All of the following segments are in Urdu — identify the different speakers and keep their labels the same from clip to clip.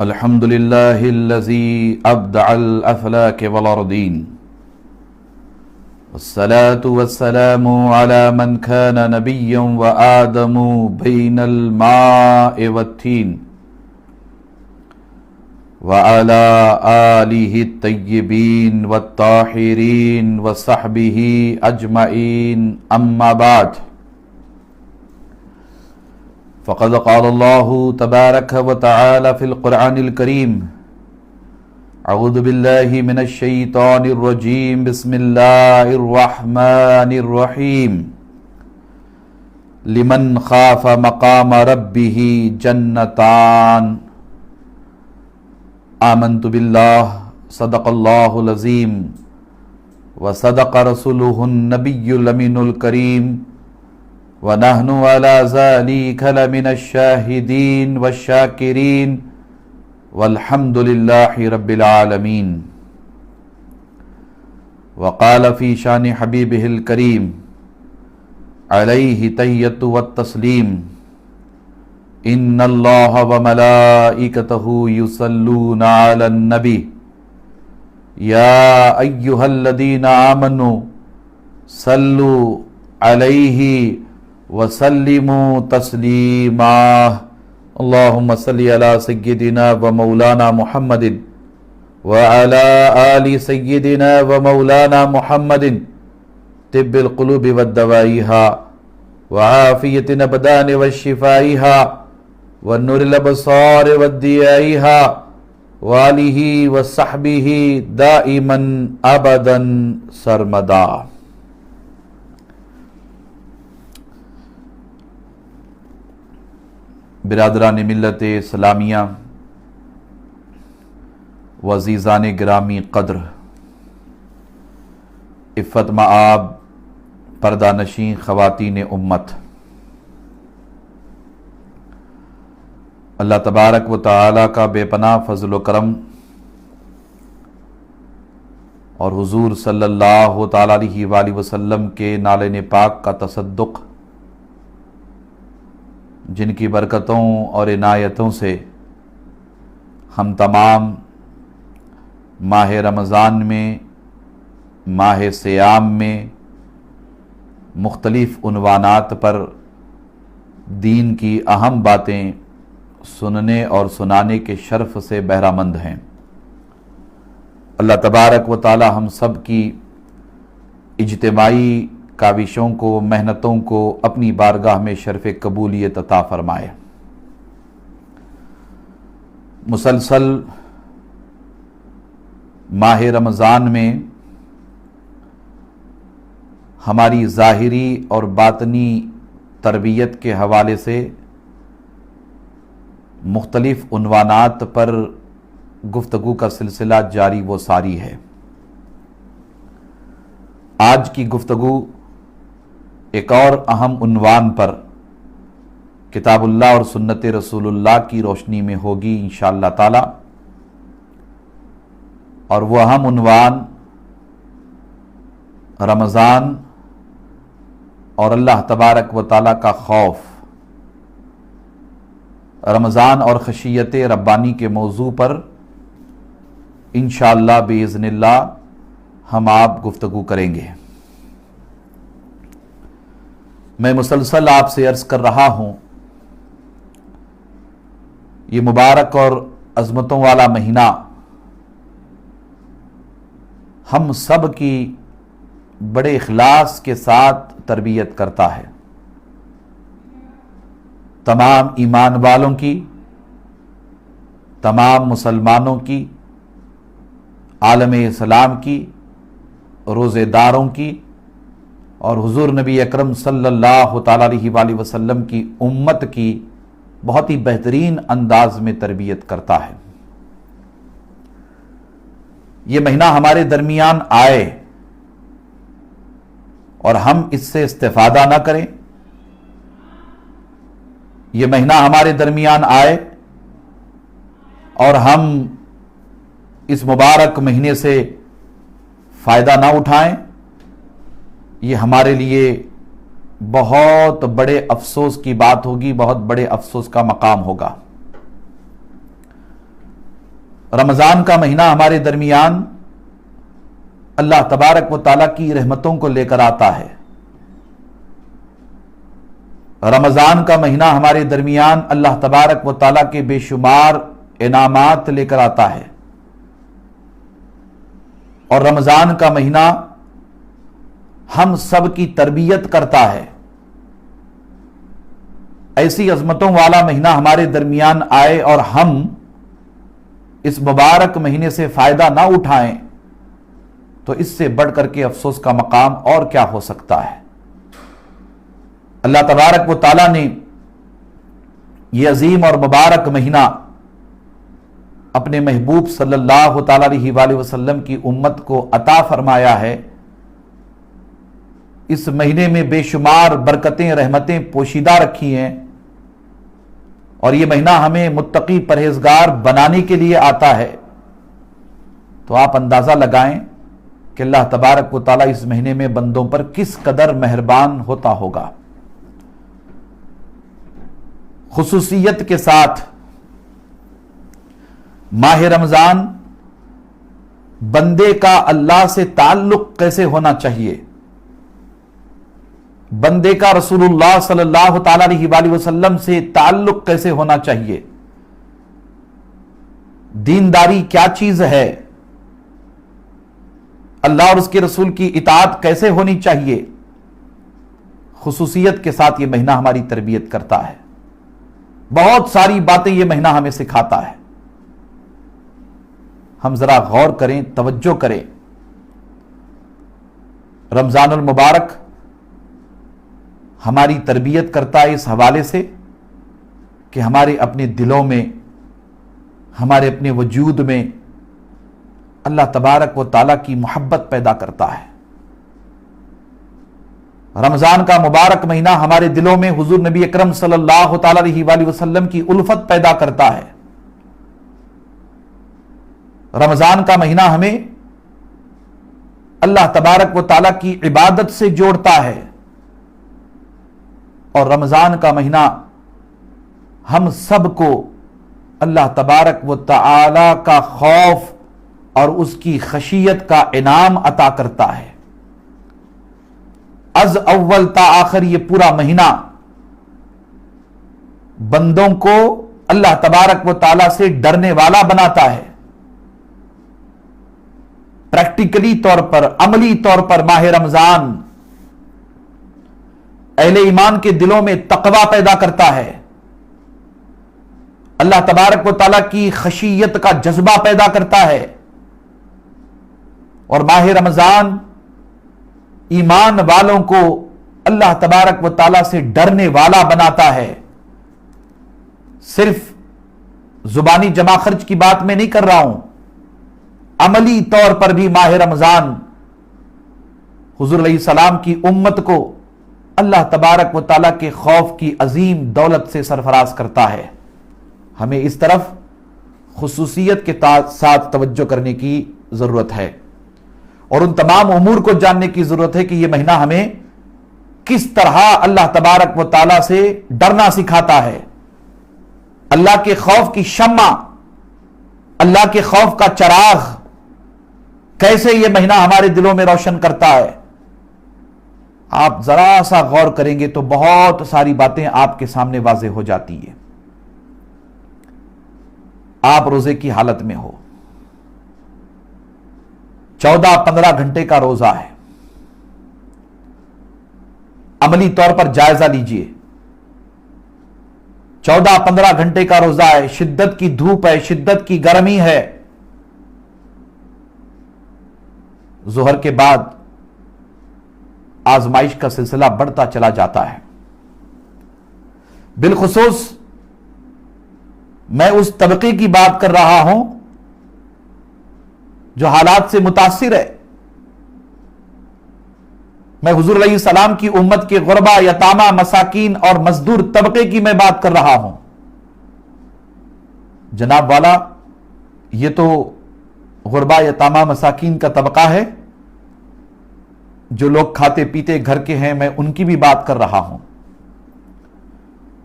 Speaker 1: الحمد لله الذي أبدع الأفلاك والأرضين، والصلاة والسلام على من كان نبيا وآدم بين الماء والتين، وعلى آله الطيبين والطاهرين وصحبه أجمعين، أما بعد، فقد قال الله تبارك وتعالى في القرآن الكريم: اعوذ بالله من الشيطان الرجيم، بسم الله الرحمن الرحيم، لمن خاف مقام ربه جنتان، آمنت بالله، صدق الله العظيم، وصدق رسوله النبي الأمين الكريم، ونحن على ذلك لمن الشاهدين والشاكرين، والحمد لله رب العالمين. وقال في شان حبيبه الكريم عليه تحية والتسليم: إن الله وملائكته يصلون على النبي يا أيها الذين آمنوا صلوا عليه وسلموا تسلیما. اللہم صلی علی سیدنا و مولانا محمد وعلی آل سیدنا و مولانا محمد، طب القلوب والدوائیہا، وعافیت الابدان والشفائیہا، والنور الابصار والضیائیہا، وآلہ وصحبہ دائما ابدا سرمدا. برادران ملت اسلامیہ و عزیزان گرامی قدر، عفت مآب پردہ نشین خواتین امت، اللہ تبارک و تعالی کا بے پناہ فضل و کرم اور حضور صلی اللہ تعالی علیہ وآلہ وسلم کے نالین پاک کا تصدق، جن کی برکتوں اور عنایتوں سے ہم تمام ماہ رمضان میں، ماہ صیام میں مختلف عنوانات پر دین کی اہم باتیں سننے اور سنانے کے شرف سے بہرہ مند ہیں. اللہ تبارک و تعالی ہم سب کی اجتماعی کاوشوں کو، محنتوں کو اپنی بارگاہ میں شرف قبولیت عطا فرمائے. مسلسل ماہ رمضان میں ہماری ظاہری اور باطنی تربیت کے حوالے سے مختلف عنوانات پر گفتگو کا سلسلہ جاری و ساری ہے. آج کی گفتگو ایک اور اہم عنوان پر کتاب اللہ اور سنت رسول اللہ کی روشنی میں ہوگی انشاءاللہ تعالی، اور وہ اہم عنوان رمضان اور اللہ تبارک و تعالی کا خوف، رمضان اور خشیت ربانی کے موضوع پر انشاءاللہ باذن اللہ ہم آپ گفتگو کریں گے. میں مسلسل آپ سے عرض کر رہا ہوں، یہ مبارک اور عظمتوں والا مہینہ ہم سب کی بڑے اخلاص کے ساتھ تربیت کرتا ہے. تمام ایمان والوں کی، تمام مسلمانوں کی، عالم اسلام کی، روزے داروں کی، اور حضور نبی اکرم صلی اللہ تعالیٰ علیہ وآلہ وسلم کی امت کی بہت ہی بہترین انداز میں تربیت کرتا ہے. یہ مہینہ ہمارے درمیان آئے اور ہم اس سے استفادہ نہ کریں، یہ مہینہ ہمارے درمیان آئے اور ہم اس مبارک مہینے سے فائدہ نہ اٹھائیں، یہ ہمارے لیے بہت بڑے افسوس کی بات ہوگی، بہت بڑے افسوس کا مقام ہوگا۔ رمضان کا مہینہ ہمارے درمیان اللہ تبارک و تعالیٰ کی رحمتوں کو لے کر آتا ہے۔ رمضان کا مہینہ ہمارے درمیان اللہ تبارک و تعالیٰ کے بے شمار انعامات لے کر آتا ہے، اور رمضان کا مہینہ ہم سب کی تربیت کرتا ہے۔ ایسی عظمتوں والا مہینہ ہمارے درمیان آئے اور ہم اس مبارک مہینے سے فائدہ نہ اٹھائیں تو اس سے بڑھ کر کے افسوس کا مقام اور کیا ہو سکتا ہے۔ اللہ تبارک و تعالیٰ نے یہ عظیم اور مبارک مہینہ اپنے محبوب صلی اللہ تعالیٰ علیہ وآلہ وسلم کی امت کو عطا فرمایا ہے۔ اس مہینے میں بے شمار برکتیں، رحمتیں پوشیدہ رکھی ہیں، اور یہ مہینہ ہمیں متقی پرہیزگار بنانے کے لیے آتا ہے۔ تو آپ اندازہ لگائیں کہ اللہ تبارک و تعالیٰ اس مہینے میں بندوں پر کس قدر مہربان ہوتا ہوگا۔ خصوصیت کے ساتھ ماہ رمضان بندے کا اللہ سے تعلق کیسے ہونا چاہیے، بندے کا رسول اللہ صلی اللہ تعالی علیہ وآلہ وسلم سے تعلق کیسے ہونا چاہیے، دینداری کیا چیز ہے، اللہ اور اس کے رسول کی اطاعت کیسے ہونی چاہیے، خصوصیت کے ساتھ یہ مہینہ ہماری تربیت کرتا ہے۔ بہت ساری باتیں یہ مہینہ ہمیں سکھاتا ہے۔ ہم ذرا غور کریں، توجہ کریں۔ رمضان المبارک ہماری تربیت کرتا ہے اس حوالے سے کہ ہمارے اپنے دلوں میں، ہمارے اپنے وجود میں اللہ تبارک و تعالیٰ کی محبت پیدا کرتا ہے۔ رمضان کا مبارک مہینہ ہمارے دلوں میں حضور نبی اکرم صلی اللہ تعالیٰ علیہ وآلہ وسلم کی الفت پیدا کرتا ہے۔ رمضان کا مہینہ ہمیں اللہ تبارک و تعالیٰ کی عبادت سے جوڑتا ہے، اور رمضان کا مہینہ ہم سب کو اللہ تبارک و تعالیٰ کا خوف اور اس کی خشیت کا انعام عطا کرتا ہے۔ از اول تا آخر یہ پورا مہینہ بندوں کو اللہ تبارک و تعالیٰ سے ڈرنے والا بناتا ہے۔ پریکٹیکلی طور پر، عملی طور پر ماہ رمضان اہل ایمان کے دلوں میں تقوی پیدا کرتا ہے، اللہ تبارک و تعالیٰ کی خشیت کا جذبہ پیدا کرتا ہے، اور ماہ رمضان ایمان والوں کو اللہ تبارک و تعالیٰ سے ڈرنے والا بناتا ہے۔ صرف زبانی جمع خرچ کی بات میں نہیں کر رہا ہوں، عملی طور پر بھی ماہ رمضان حضور علیہ السلام کی امت کو اللہ تبارک و تعالیٰ کے خوف کی عظیم دولت سے سرفراز کرتا ہے۔ ہمیں اس طرف خصوصیت کے ساتھ توجہ کرنے کی ضرورت ہے، اور ان تمام امور کو جاننے کی ضرورت ہے کہ یہ مہینہ ہمیں کس طرح اللہ تبارک و تعالیٰ سے ڈرنا سکھاتا ہے، اللہ کے خوف کی شمع، اللہ کے خوف کا چراغ کیسے یہ مہینہ ہمارے دلوں میں روشن کرتا ہے۔ آپ ذرا سا غور کریں گے تو بہت ساری باتیں آپ کے سامنے واضح ہو جاتی ہیں۔ آپ روزے کی حالت میں ہو، 14-15 گھنٹے کا روزہ ہے، عملی طور پر جائزہ لیجئے۔ 14-15 گھنٹے کا روزہ ہے، شدت کی دھوپ ہے، شدت کی گرمی ہے، ظہر کے بعد آزمائش کا سلسلہ بڑھتا چلا جاتا ہے۔ بالخصوص میں اس طبقے کی بات کر رہا ہوں جو حالات سے متاثر ہے۔ میں حضور علیہ السلام کی امت کے غربا، یتامى، مساکین اور مزدور طبقے کی میں بات کر رہا ہوں۔ جناب والا، یہ تو غربا، یتامى، مساکین کا طبقہ ہے، جو لوگ کھاتے پیتے گھر کے ہیں میں ان کی بھی بات کر رہا ہوں،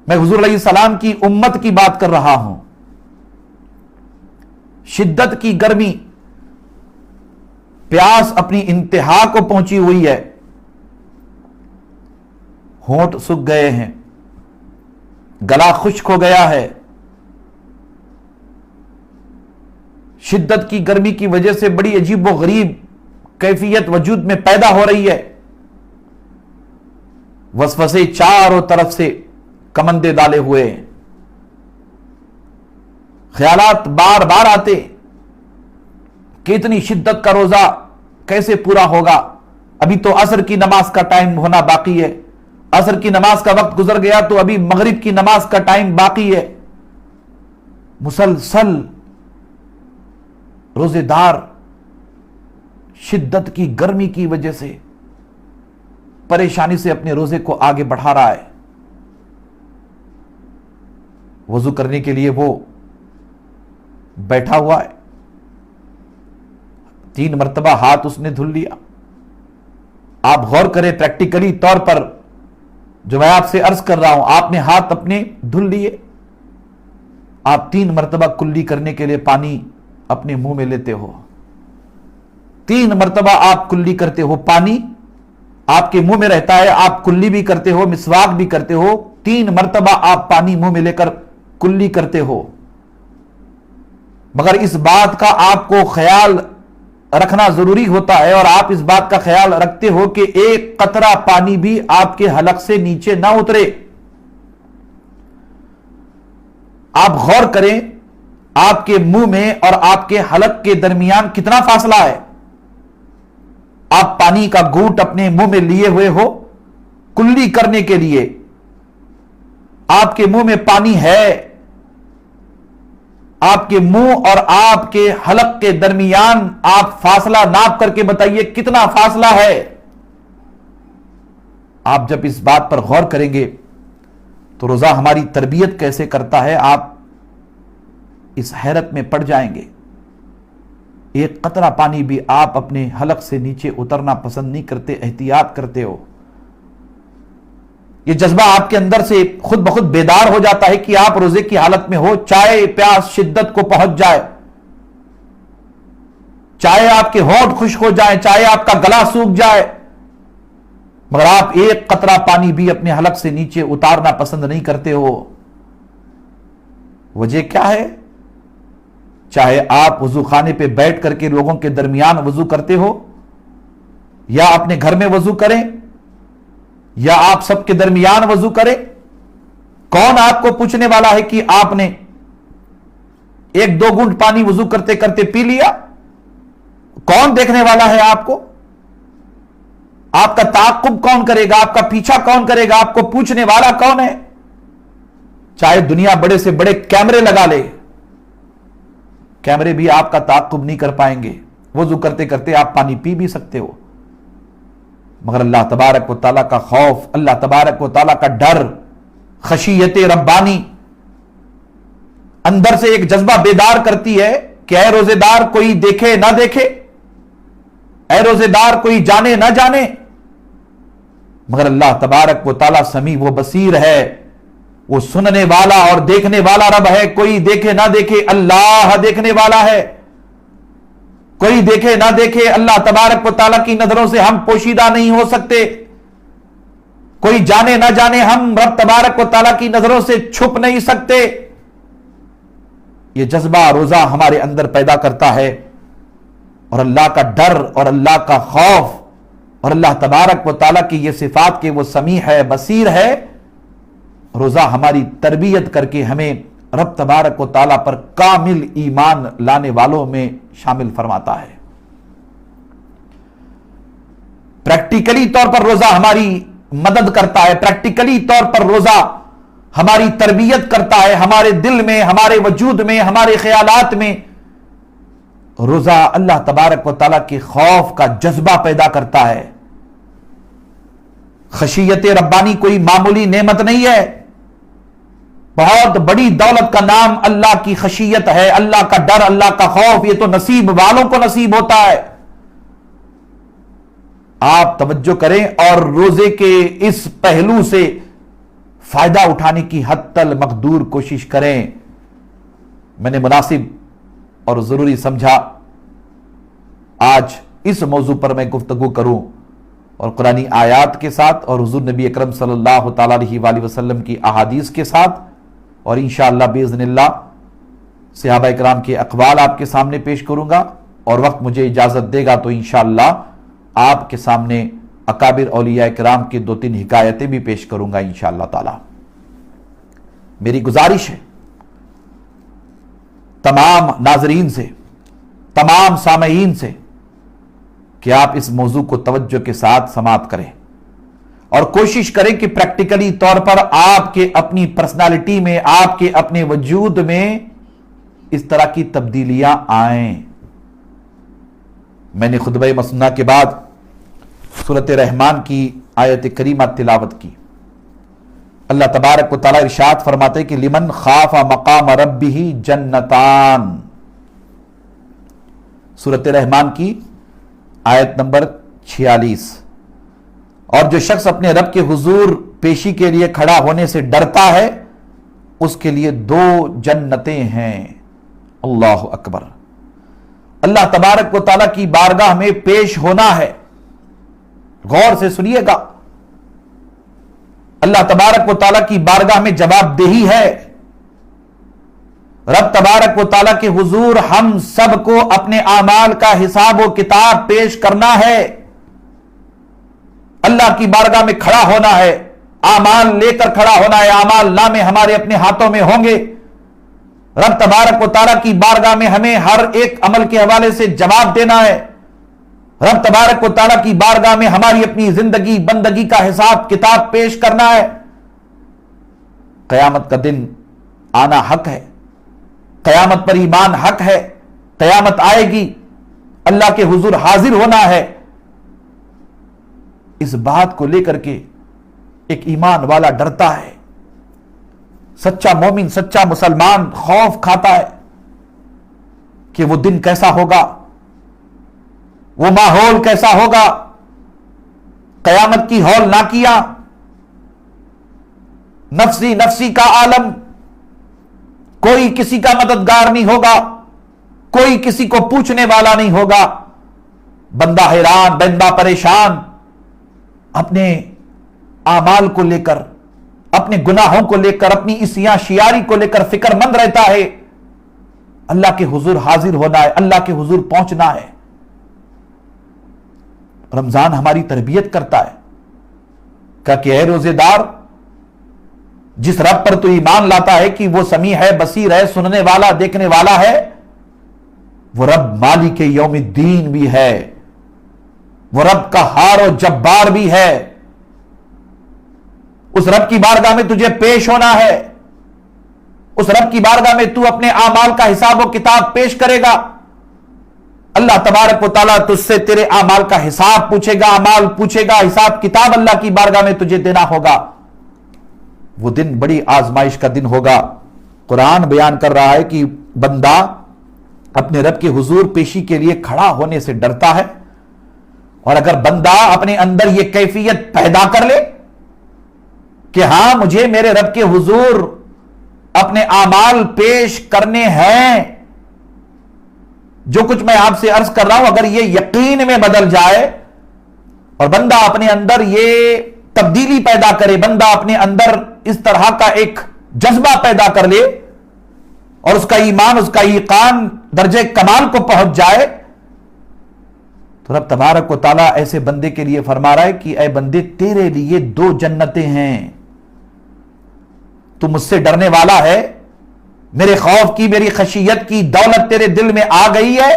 Speaker 1: میں حضور علیہ السلام کی امت کی بات کر رہا ہوں۔ شدت کی گرمی، پیاس اپنی انتہا کو پہنچی ہوئی ہے، ہونٹ سوکھ گئے ہیں، گلا خشک ہو گیا ہے، شدت کی گرمی کی وجہ سے بڑی عجیب و غریب کیفیت وجود میں پیدا ہو رہی ہے، وسوسے چاروں طرف سے کمندے ڈالے ہوئے ہیں، خیالات بار بار آتے کہ اتنی شدت کا روزہ کیسے پورا ہوگا، ابھی تو عصر کی نماز کا ٹائم ہونا باقی ہے، عصر کی نماز کا وقت گزر گیا تو ابھی مغرب کی نماز کا ٹائم باقی ہے۔ مسلسل روزے دار شدت کی گرمی کی وجہ سے پریشانی سے اپنے روزے کو آگے بڑھا رہا ہے۔ وضو کرنے کے لیے وہ بیٹھا ہوا ہے، 3 مرتبہ ہاتھ اس نے دھل لیا۔ آپ غور کریں پریکٹیکلی طور پر جو میں آپ سے عرض کر رہا ہوں، آپ نے ہاتھ اپنے دھل لیے، آپ 3 مرتبہ کلی کرنے کے لیے پانی اپنے منہ میں لیتے ہو، 3 مرتبہ آپ کلی کرتے ہو، پانی آپ کے منہ میں رہتا ہے، آپ کلی بھی کرتے ہو، مسواک بھی کرتے ہو، 3 مرتبہ آپ پانی منہ میں لے کر کلی کرتے ہو، مگر اس بات کا آپ کو خیال رکھنا ضروری ہوتا ہے اور آپ اس بات کا خیال رکھتے ہو کہ ایک قطرہ پانی بھی آپ کے حلق سے نیچے نہ اترے۔ آپ غور کریں آپ کے منہ میں اور آپ کے حلق کے درمیان کتنا فاصلہ ہے۔ آپ پانی کا گھونٹ اپنے منہ میں لیے ہوئے ہو کلی کرنے کے لیے، آپ کے منہ میں پانی ہے، آپ کے منہ اور آپ کے حلق کے درمیان آپ فاصلہ ناپ کر کے بتائیے کتنا فاصلہ ہے۔ آپ جب اس بات پر غور کریں گے تو روزہ ہماری تربیت کیسے کرتا ہے آپ اس حیرت میں پڑ جائیں گے۔ ایک قطرہ پانی بھی آپ اپنے حلق سے نیچے اترنا پسند نہیں کرتے، احتیاط کرتے ہو۔ یہ جذبہ آپ کے اندر سے خود بخود بیدار ہو جاتا ہے کہ آپ روزے کی حالت میں ہو، چاہے پیاس شدت کو پہنچ جائے، چاہے آپ کے ہونٹ خشک ہو جائیں، چاہے آپ کا گلا سوکھ جائے، مگر آپ ایک قطرہ پانی بھی اپنے حلق سے نیچے اتارنا پسند نہیں کرتے ہو۔ وجہ کیا ہے؟ چاہے آپ وضو خانے پہ بیٹھ کر کے لوگوں کے درمیان وضو کرتے ہو، یا اپنے گھر میں وضو کریں، یا آپ سب کے درمیان وضو کریں، کون آپ کو پوچھنے والا ہے کہ آپ نے 1-2 گھونٹ پانی وضو کرتے کرتے پی لیا؟ کون دیکھنے والا ہے آپ کو؟ آپ کا تعاقب کون کرے گا؟ آپ کا پیچھا کون کرے گا؟ آپ کو پوچھنے والا کون ہے؟ چاہے دنیا بڑے سے بڑے کیمرے لگا لے، کیمرے بھی آپ کا تعاقب نہیں کر پائیں گے۔ وضو کرتے کرتے آپ پانی پی بھی سکتے ہو، مگر اللہ تبارک و تعالیٰ کا خوف، اللہ تبارک و تعالیٰ کا ڈر، خشیت ربانی اندر سے ایک جذبہ بیدار کرتی ہے کہ اے روزے دار کوئی دیکھے نہ دیکھے، اے روزے دار کوئی جانے نہ جانے، مگر اللہ تبارک و تعالیٰ سمیع و بصیر ہے، وہ سننے والا اور دیکھنے والا رب ہے۔ کوئی دیکھے نہ دیکھے اللہ دیکھنے والا ہے، کوئی دیکھے نہ دیکھے اللہ تبارک و تعالیٰ کی نظروں سے ہم پوشیدہ نہیں ہو سکتے، کوئی جانے نہ جانے ہم رب تبارک و تعالیٰ کی نظروں سے چھپ نہیں سکتے۔ یہ جذبہ روزہ ہمارے اندر پیدا کرتا ہے، اور اللہ کا ڈر اور اللہ کا خوف اور اللہ تبارک و تعالیٰ کی یہ صفات کہ وہ سمیع ہے، بصیر ہے، روزہ ہماری تربیت کر کے ہمیں رب تبارک و تعالیٰ پر کامل ایمان لانے والوں میں شامل فرماتا ہے۔ پریکٹیکلی طور پر روزہ ہماری مدد کرتا ہے، پریکٹیکلی طور پر روزہ ہماری تربیت کرتا ہے، ہمارے دل میں، ہمارے وجود میں، ہمارے خیالات میں روزہ اللہ تبارک و تعالیٰ کے خوف کا جذبہ پیدا کرتا ہے۔ خشیت ربانی کوئی معمولی نعمت نہیں ہے، بہت بڑی دولت کا نام اللہ کی خشیت ہے، اللہ کا ڈر، اللہ کا خوف۔ یہ تو نصیب والوں کو نصیب ہوتا ہے، آپ توجہ کریں اور روزے کے اس پہلو سے فائدہ اٹھانے کی حد تل مقدور کوشش کریں۔ میں نے مناسب اور ضروری سمجھا آج اس موضوع پر میں گفتگو کروں، اور قرآنی آیات کے ساتھ اور حضور نبی اکرم صلی اللہ تعالیٰ علیہ وآلہ وسلم کی احادیث کے ساتھ، اور انشاءاللہ باذن اللہ صحابہ اکرام کے اقوال آپ کے سامنے پیش کروں گا، اور وقت مجھے اجازت دے گا تو انشاءاللہ آپ کے سامنے اکابر اولیاء کرام کی 2-3 حکایتیں بھی پیش کروں گا انشاءاللہ تعالی۔ میری گزارش ہے تمام ناظرین سے، تمام سامعین سے، کہ آپ اس موضوع کو توجہ کے ساتھ سماعت کریں اور کوشش کریں کہ پریکٹیکلی طور پر آپ کے اپنی پرسنالٹی میں، آپ کے اپنے وجود میں اس طرح کی تبدیلیاں آئیں۔ میں نے خطبہ مسنونہ کے بعد سورۃ رحمان کی آیت کریمہ تلاوت کی۔ اللہ تبارک و تعالیٰ ارشاد فرماتے کہ لمن خاف مقام ربہ جنتان، سورۃ رحمان کی آیت نمبر 46۔ اور جو شخص اپنے رب کے حضور پیشی کے لیے کھڑا ہونے سے ڈرتا ہے اس کے لیے 2 جنتیں ہیں۔ اللہ اکبر۔ اللہ تبارک و تعالیٰ کی بارگاہ میں پیش ہونا ہے، غور سے سنیے گا، اللہ تبارک و تعالیٰ کی بارگاہ میں جواب دہی ہے۔ رب تبارک و تعالیٰ کے حضور ہم سب کو اپنے اعمال کا حساب و کتاب پیش کرنا ہے، اللہ کی بارگاہ میں کھڑا ہونا ہے، اعمال لے کر کھڑا ہونا ہے، اعمال نامے ہمارے اپنے ہاتھوں میں ہوں گے۔ رب تبارک و تعالیٰ کی بارگاہ میں ہمیں ہر ایک عمل کے حوالے سے جواب دینا ہے۔ رب تبارک و تعالیٰ کی بارگاہ میں ہماری اپنی زندگی بندگی کا حساب کتاب پیش کرنا ہے۔ قیامت کا دن آنا حق ہے، قیامت پر ایمان حق ہے، قیامت آئے گی، اللہ کے حضور حاضر ہونا ہے۔ اس بات کو لے کر کے ایک ایمان والا ڈرتا ہے، سچا مومن سچا مسلمان خوف کھاتا ہے کہ وہ دن کیسا ہوگا، وہ ماحول کیسا ہوگا، قیامت کی ہول ناکیاں، نفسی نفسی کا عالم، کوئی کسی کا مددگار نہیں ہوگا، کوئی کسی کو پوچھنے والا نہیں ہوگا، بندہ حیران، بندہ پریشان، اپنے اعمال کو لے کر، اپنے گناہوں کو لے کر، اپنی اسیاں شیاری کو لے کر فکر مند رہتا ہے۔ اللہ کے حضور حاضر ہونا ہے، اللہ کے حضور پہنچنا ہے۔ رمضان ہماری تربیت کرتا ہے کہ اے روزے دار، جس رب پر تو ایمان لاتا ہے کہ وہ سمیع ہے، بصیر ہے، سننے والا دیکھنے والا ہے، وہ رب مالک یوم الدین بھی ہے، وہ رب قہار و جبار بھی ہے۔ اس رب کی بارگاہ میں تجھے پیش ہونا ہے، اس رب کی بارگاہ میں تو اپنے اعمال کا حساب و کتاب پیش کرے گا۔ اللہ تبارک و تعالیٰ تجھ سے تیرے اعمال کا حساب پوچھے گا، اعمال پوچھے گا، حساب کتاب اللہ کی بارگاہ میں تجھے دینا ہوگا۔ وہ دن بڑی آزمائش کا دن ہوگا۔ قرآن بیان کر رہا ہے کہ بندہ اپنے رب کے حضور پیشی کے لیے کھڑا ہونے سے ڈرتا ہے، اور اگر بندہ اپنے اندر یہ کیفیت پیدا کر لے کہ ہاں مجھے میرے رب کے حضور اپنے اعمال پیش کرنے ہیں، جو کچھ میں آپ سے عرض کر رہا ہوں اگر یہ یقین میں بدل جائے اور بندہ اپنے اندر یہ تبدیلی پیدا کرے، بندہ اپنے اندر اس طرح کا ایک جذبہ پیدا کر لے اور اس کا ایمان، اس کا یقین درجے کمال کو پہنچ جائے، تو رب تبارک و تعالیٰ ایسے بندے کے لیے فرما رہا ہے کہ اے بندے تیرے لیے 2 جنتیں ہیں، تو مجھ سے ڈرنے والا ہے، میرے خوف کی میری خشیت کی دولت تیرے دل میں آ گئی ہے،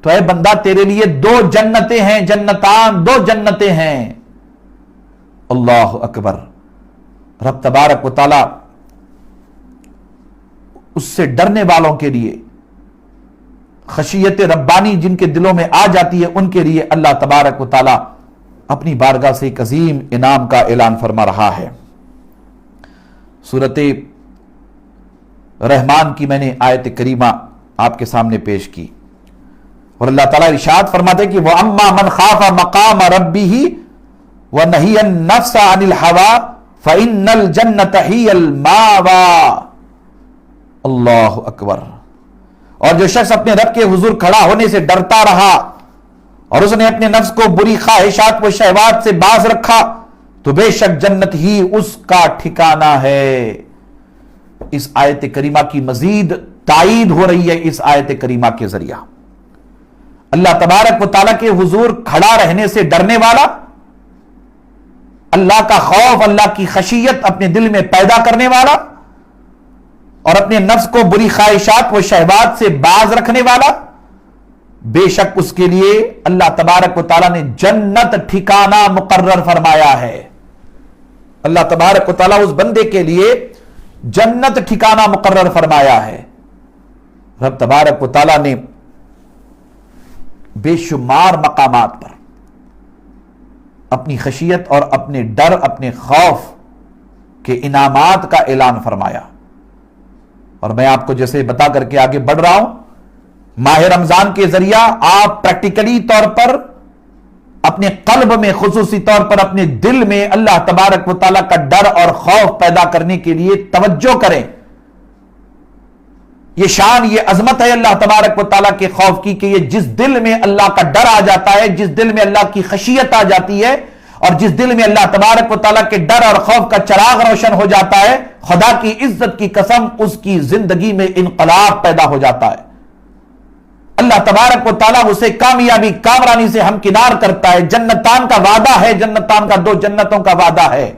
Speaker 1: تو اے بندہ تیرے لیے 2 جنتیں ہیں، جنتان 2 جنتیں ہیں۔ اللہ اکبر۔ رب تبارک و تعالی اس سے ڈرنے والوں کے لیے، خشیت ربانی جن کے دلوں میں آ جاتی ہے ان کے لیے اللہ تبارک و تعالی اپنی بارگاہ سے ایک عظیم انعام کا اعلان فرما رہا ہے۔ سورۃ رحمان کی میں نے آیت کریمہ آپ کے سامنے پیش کی۔ اور اللہ تعالیٰ ارشاد فرماتے کہ وَأَمَّا مَنْ خَافَ مَقَامَ رَبِّهِ وَنَهِيَ النَّفْسَ عَنِ الْهَوَىٰ فَإِنَّ الْجَنَّةَ هِيَ الْمَأْوَىٰ۔ اللہ اکبر۔ اور جو شخص اپنے رب کے حضور کھڑا ہونے سے ڈرتا رہا اور اس نے اپنے نفس کو بری خواہشات و شہوات سے باز رکھا تو بے شک جنت ہی اس کا ٹھکانہ ہے۔ اس آیت کریمہ کی مزید تائید ہو رہی ہے اس آیت کریمہ کے ذریعہ۔ اللہ تبارک و تعالیٰ کے حضور کھڑا رہنے سے ڈرنے والا، اللہ کا خوف، اللہ کی خشیت اپنے دل میں پیدا کرنے والا اور اپنے نفس کو بری خواہشات و شہوات سے باز رکھنے والا، بے شک اس کے لیے اللہ تبارک و تعالیٰ نے جنت ٹھکانہ مقرر فرمایا ہے۔ اللہ تبارک و تعالیٰ اس بندے کے لیے جنت ٹھکانہ مقرر فرمایا ہے۔ رب تبارک و تعالیٰ نے بے شمار مقامات پر اپنی خشیت اور اپنے ڈر، اپنے خوف کے انعامات کا اعلان فرمایا، اور میں آپ کو جیسے بتا کر کے آگے بڑھ رہا ہوں، ماہ رمضان کے ذریعہ آپ پریکٹیکلی طور پر اپنے قلب میں، خصوصی طور پر اپنے دل میں اللہ تبارک و تعالیٰ کا ڈر اور خوف پیدا کرنے کے لیے توجہ کریں۔ یہ شان، یہ عظمت ہے اللہ تبارک و تعالیٰ کے خوف کی کہ یہ جس دل میں اللہ کا ڈر آ جاتا ہے، جس دل میں اللہ کی خشیت آ جاتی ہے، اور جس دل میں اللہ تبارک و تعالیٰ کے ڈر اور خوف کا چراغ روشن ہو جاتا ہے، خدا کی عزت کی قسم اس کی زندگی میں انقلاب پیدا ہو جاتا ہے۔ اللہ تبارک و تعالیٰ اسے کامیابی، کامرانی سے ہمکنار کرتا ہے۔ جنتان کا وعدہ ہے، جنتان کا، 2 جنتوں کا وعدہ ہے۔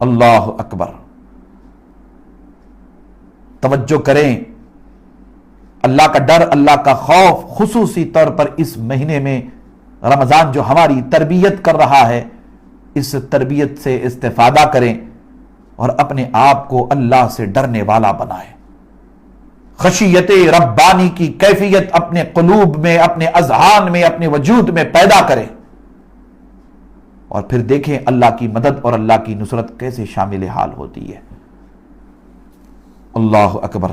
Speaker 1: اللہ اکبر۔ توجہ کریں، اللہ کا ڈر، اللہ کا خوف خصوصی طور پر اس مہینے میں رمضان جو ہماری تربیت کر رہا ہے، اس تربیت سے استفادہ کریں اور اپنے آپ کو اللہ سے ڈرنے والا بنائیں۔ خشیت ربانی کی کیفیت اپنے قلوب میں، اپنے اذہان میں، اپنے وجود میں پیدا کریں، اور پھر دیکھیں اللہ کی مدد اور اللہ کی نصرت کیسے شامل حال ہوتی ہے۔ اللہ اکبر۔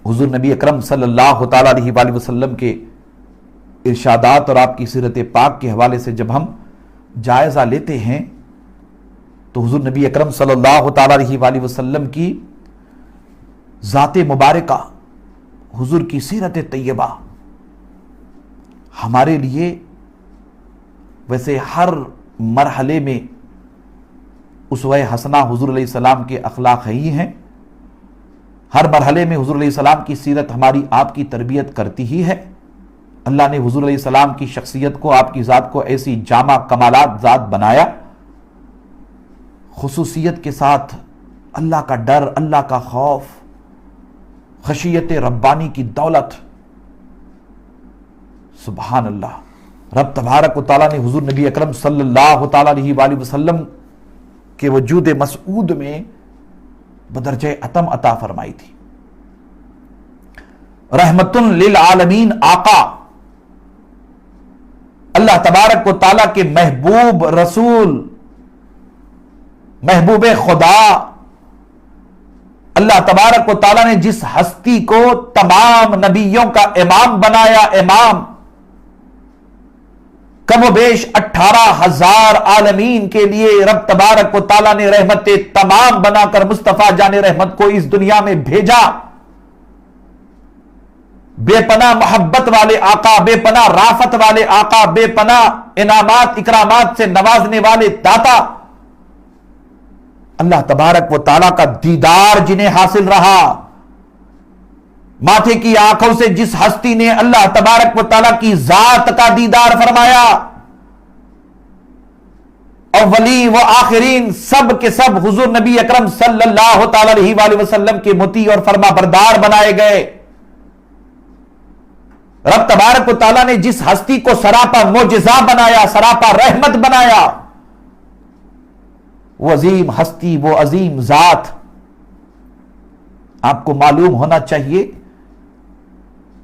Speaker 1: حضور نبی اکرم صلی اللہ تعالیٰ علیہ وآلہ وسلم کے ارشادات اور آپ کی سیرت پاک کے حوالے سے جب ہم جائزہ لیتے ہیں تو حضور نبی اکرم صلی اللہ تعالیٰ علیہ وآلہ وسلم کی ذات مبارکہ، حضور کی سیرت طیبہ ہمارے لیے ویسے ہر مرحلے میں اسوہ حسنہ حضور علیہ السلام کے اخلاق ہی ہیں۔ ہر مرحلے میں حضور علیہ السلام کی سیرت ہماری آپ کی تربیت کرتی ہی ہے۔ اللہ نے حضور علیہ السلام کی شخصیت کو، آپ کی ذات کو ایسی جامع کمالات ذات بنایا، خصوصیت کے ساتھ اللہ کا ڈر، اللہ کا خوف، خشیت ربانی کی دولت۔ سبحان اللہ۔ رب تبارک و تعالیٰ نے حضور نبی اکرم صلی اللہ تعالیٰ علیہ وآلہ وسلم کے وجود مسعود میں بدرجہ اتم عطا فرمائی تھی۔ رحمت للعالمین آقا، اللہ تبارک و تعالیٰ کے محبوب رسول، محبوب خدا، اللہ تبارک و تعالیٰ نے جس ہستی کو تمام نبیوں کا امام بنایا، امام، کم و بیش 18,000 عالمین کے لیے رب تبارک و تعالیٰ نے رحمت تمام بنا کر مصطفیٰ جان رحمت کو اس دنیا میں بھیجا۔ بے پناہ محبت والے آقا، بے پناہ رافت والے آقا، بے پناہ انعامات اکرامات سے نوازنے والے داتا، اللہ تبارک و تعالیٰ کا دیدار جنہیں حاصل رہا، ماتھے کی آنکھوں سے جس ہستی نے اللہ تبارک و تعالیٰ کی ذات کا دیدار فرمایا، اولی و آخرین سب کے سب حضور نبی اکرم صلی اللہ تعالیٰ علیہ وآلہ وسلم کے مطیع اور فرما بردار بنائے گئے۔ رب تبارک و تعالیٰ نے جس ہستی کو سراپا معجزہ بنایا، سراپا رحمت بنایا، وہ عظیم ہستی، وہ عظیم ذات، آپ کو معلوم ہونا چاہیے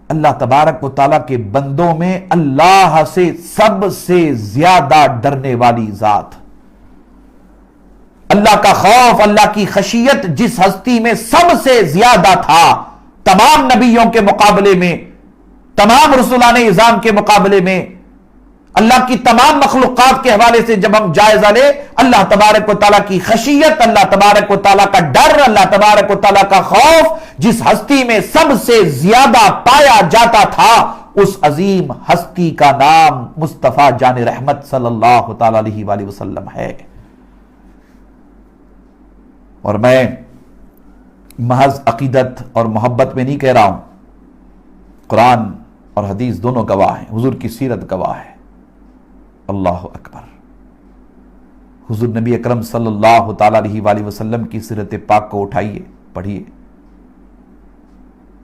Speaker 1: اللہ تبارک و تعالیٰ کے بندوں میں اللہ سے سب سے زیادہ ڈرنے والی ذات، اللہ کا خوف، اللہ کی خشیت جس ہستی میں سب سے زیادہ تھا تمام نبیوں کے مقابلے میں، تمام رسولان اعظام کے مقابلے میں اللہ کی تمام مخلوقات کے حوالے سے جب ہم جائزہ لیں، اللہ تبارک و تعالیٰ کی خشیت، اللہ تبارک و تعالیٰ کا ڈر، اللہ تبارک و تعالیٰ کا خوف جس ہستی میں سب سے زیادہ پایا جاتا تھا، اس عظیم ہستی کا نام مصطفیٰ جان رحمت صلی اللہ تعالیٰ علیہ وآلہ وسلم ہے۔ اور میں محض عقیدت اور محبت میں نہیں کہہ رہا ہوں، قرآن اور حدیث دونوں گواہ ہیں، حضور کی سیرت گواہ ہے۔ اللہ اکبر۔ حضور نبی اکرم صلی اللہ تعالیٰ علیہ وآلہ وسلم کی سیرت پاک کو اٹھائیے، پڑھیے۔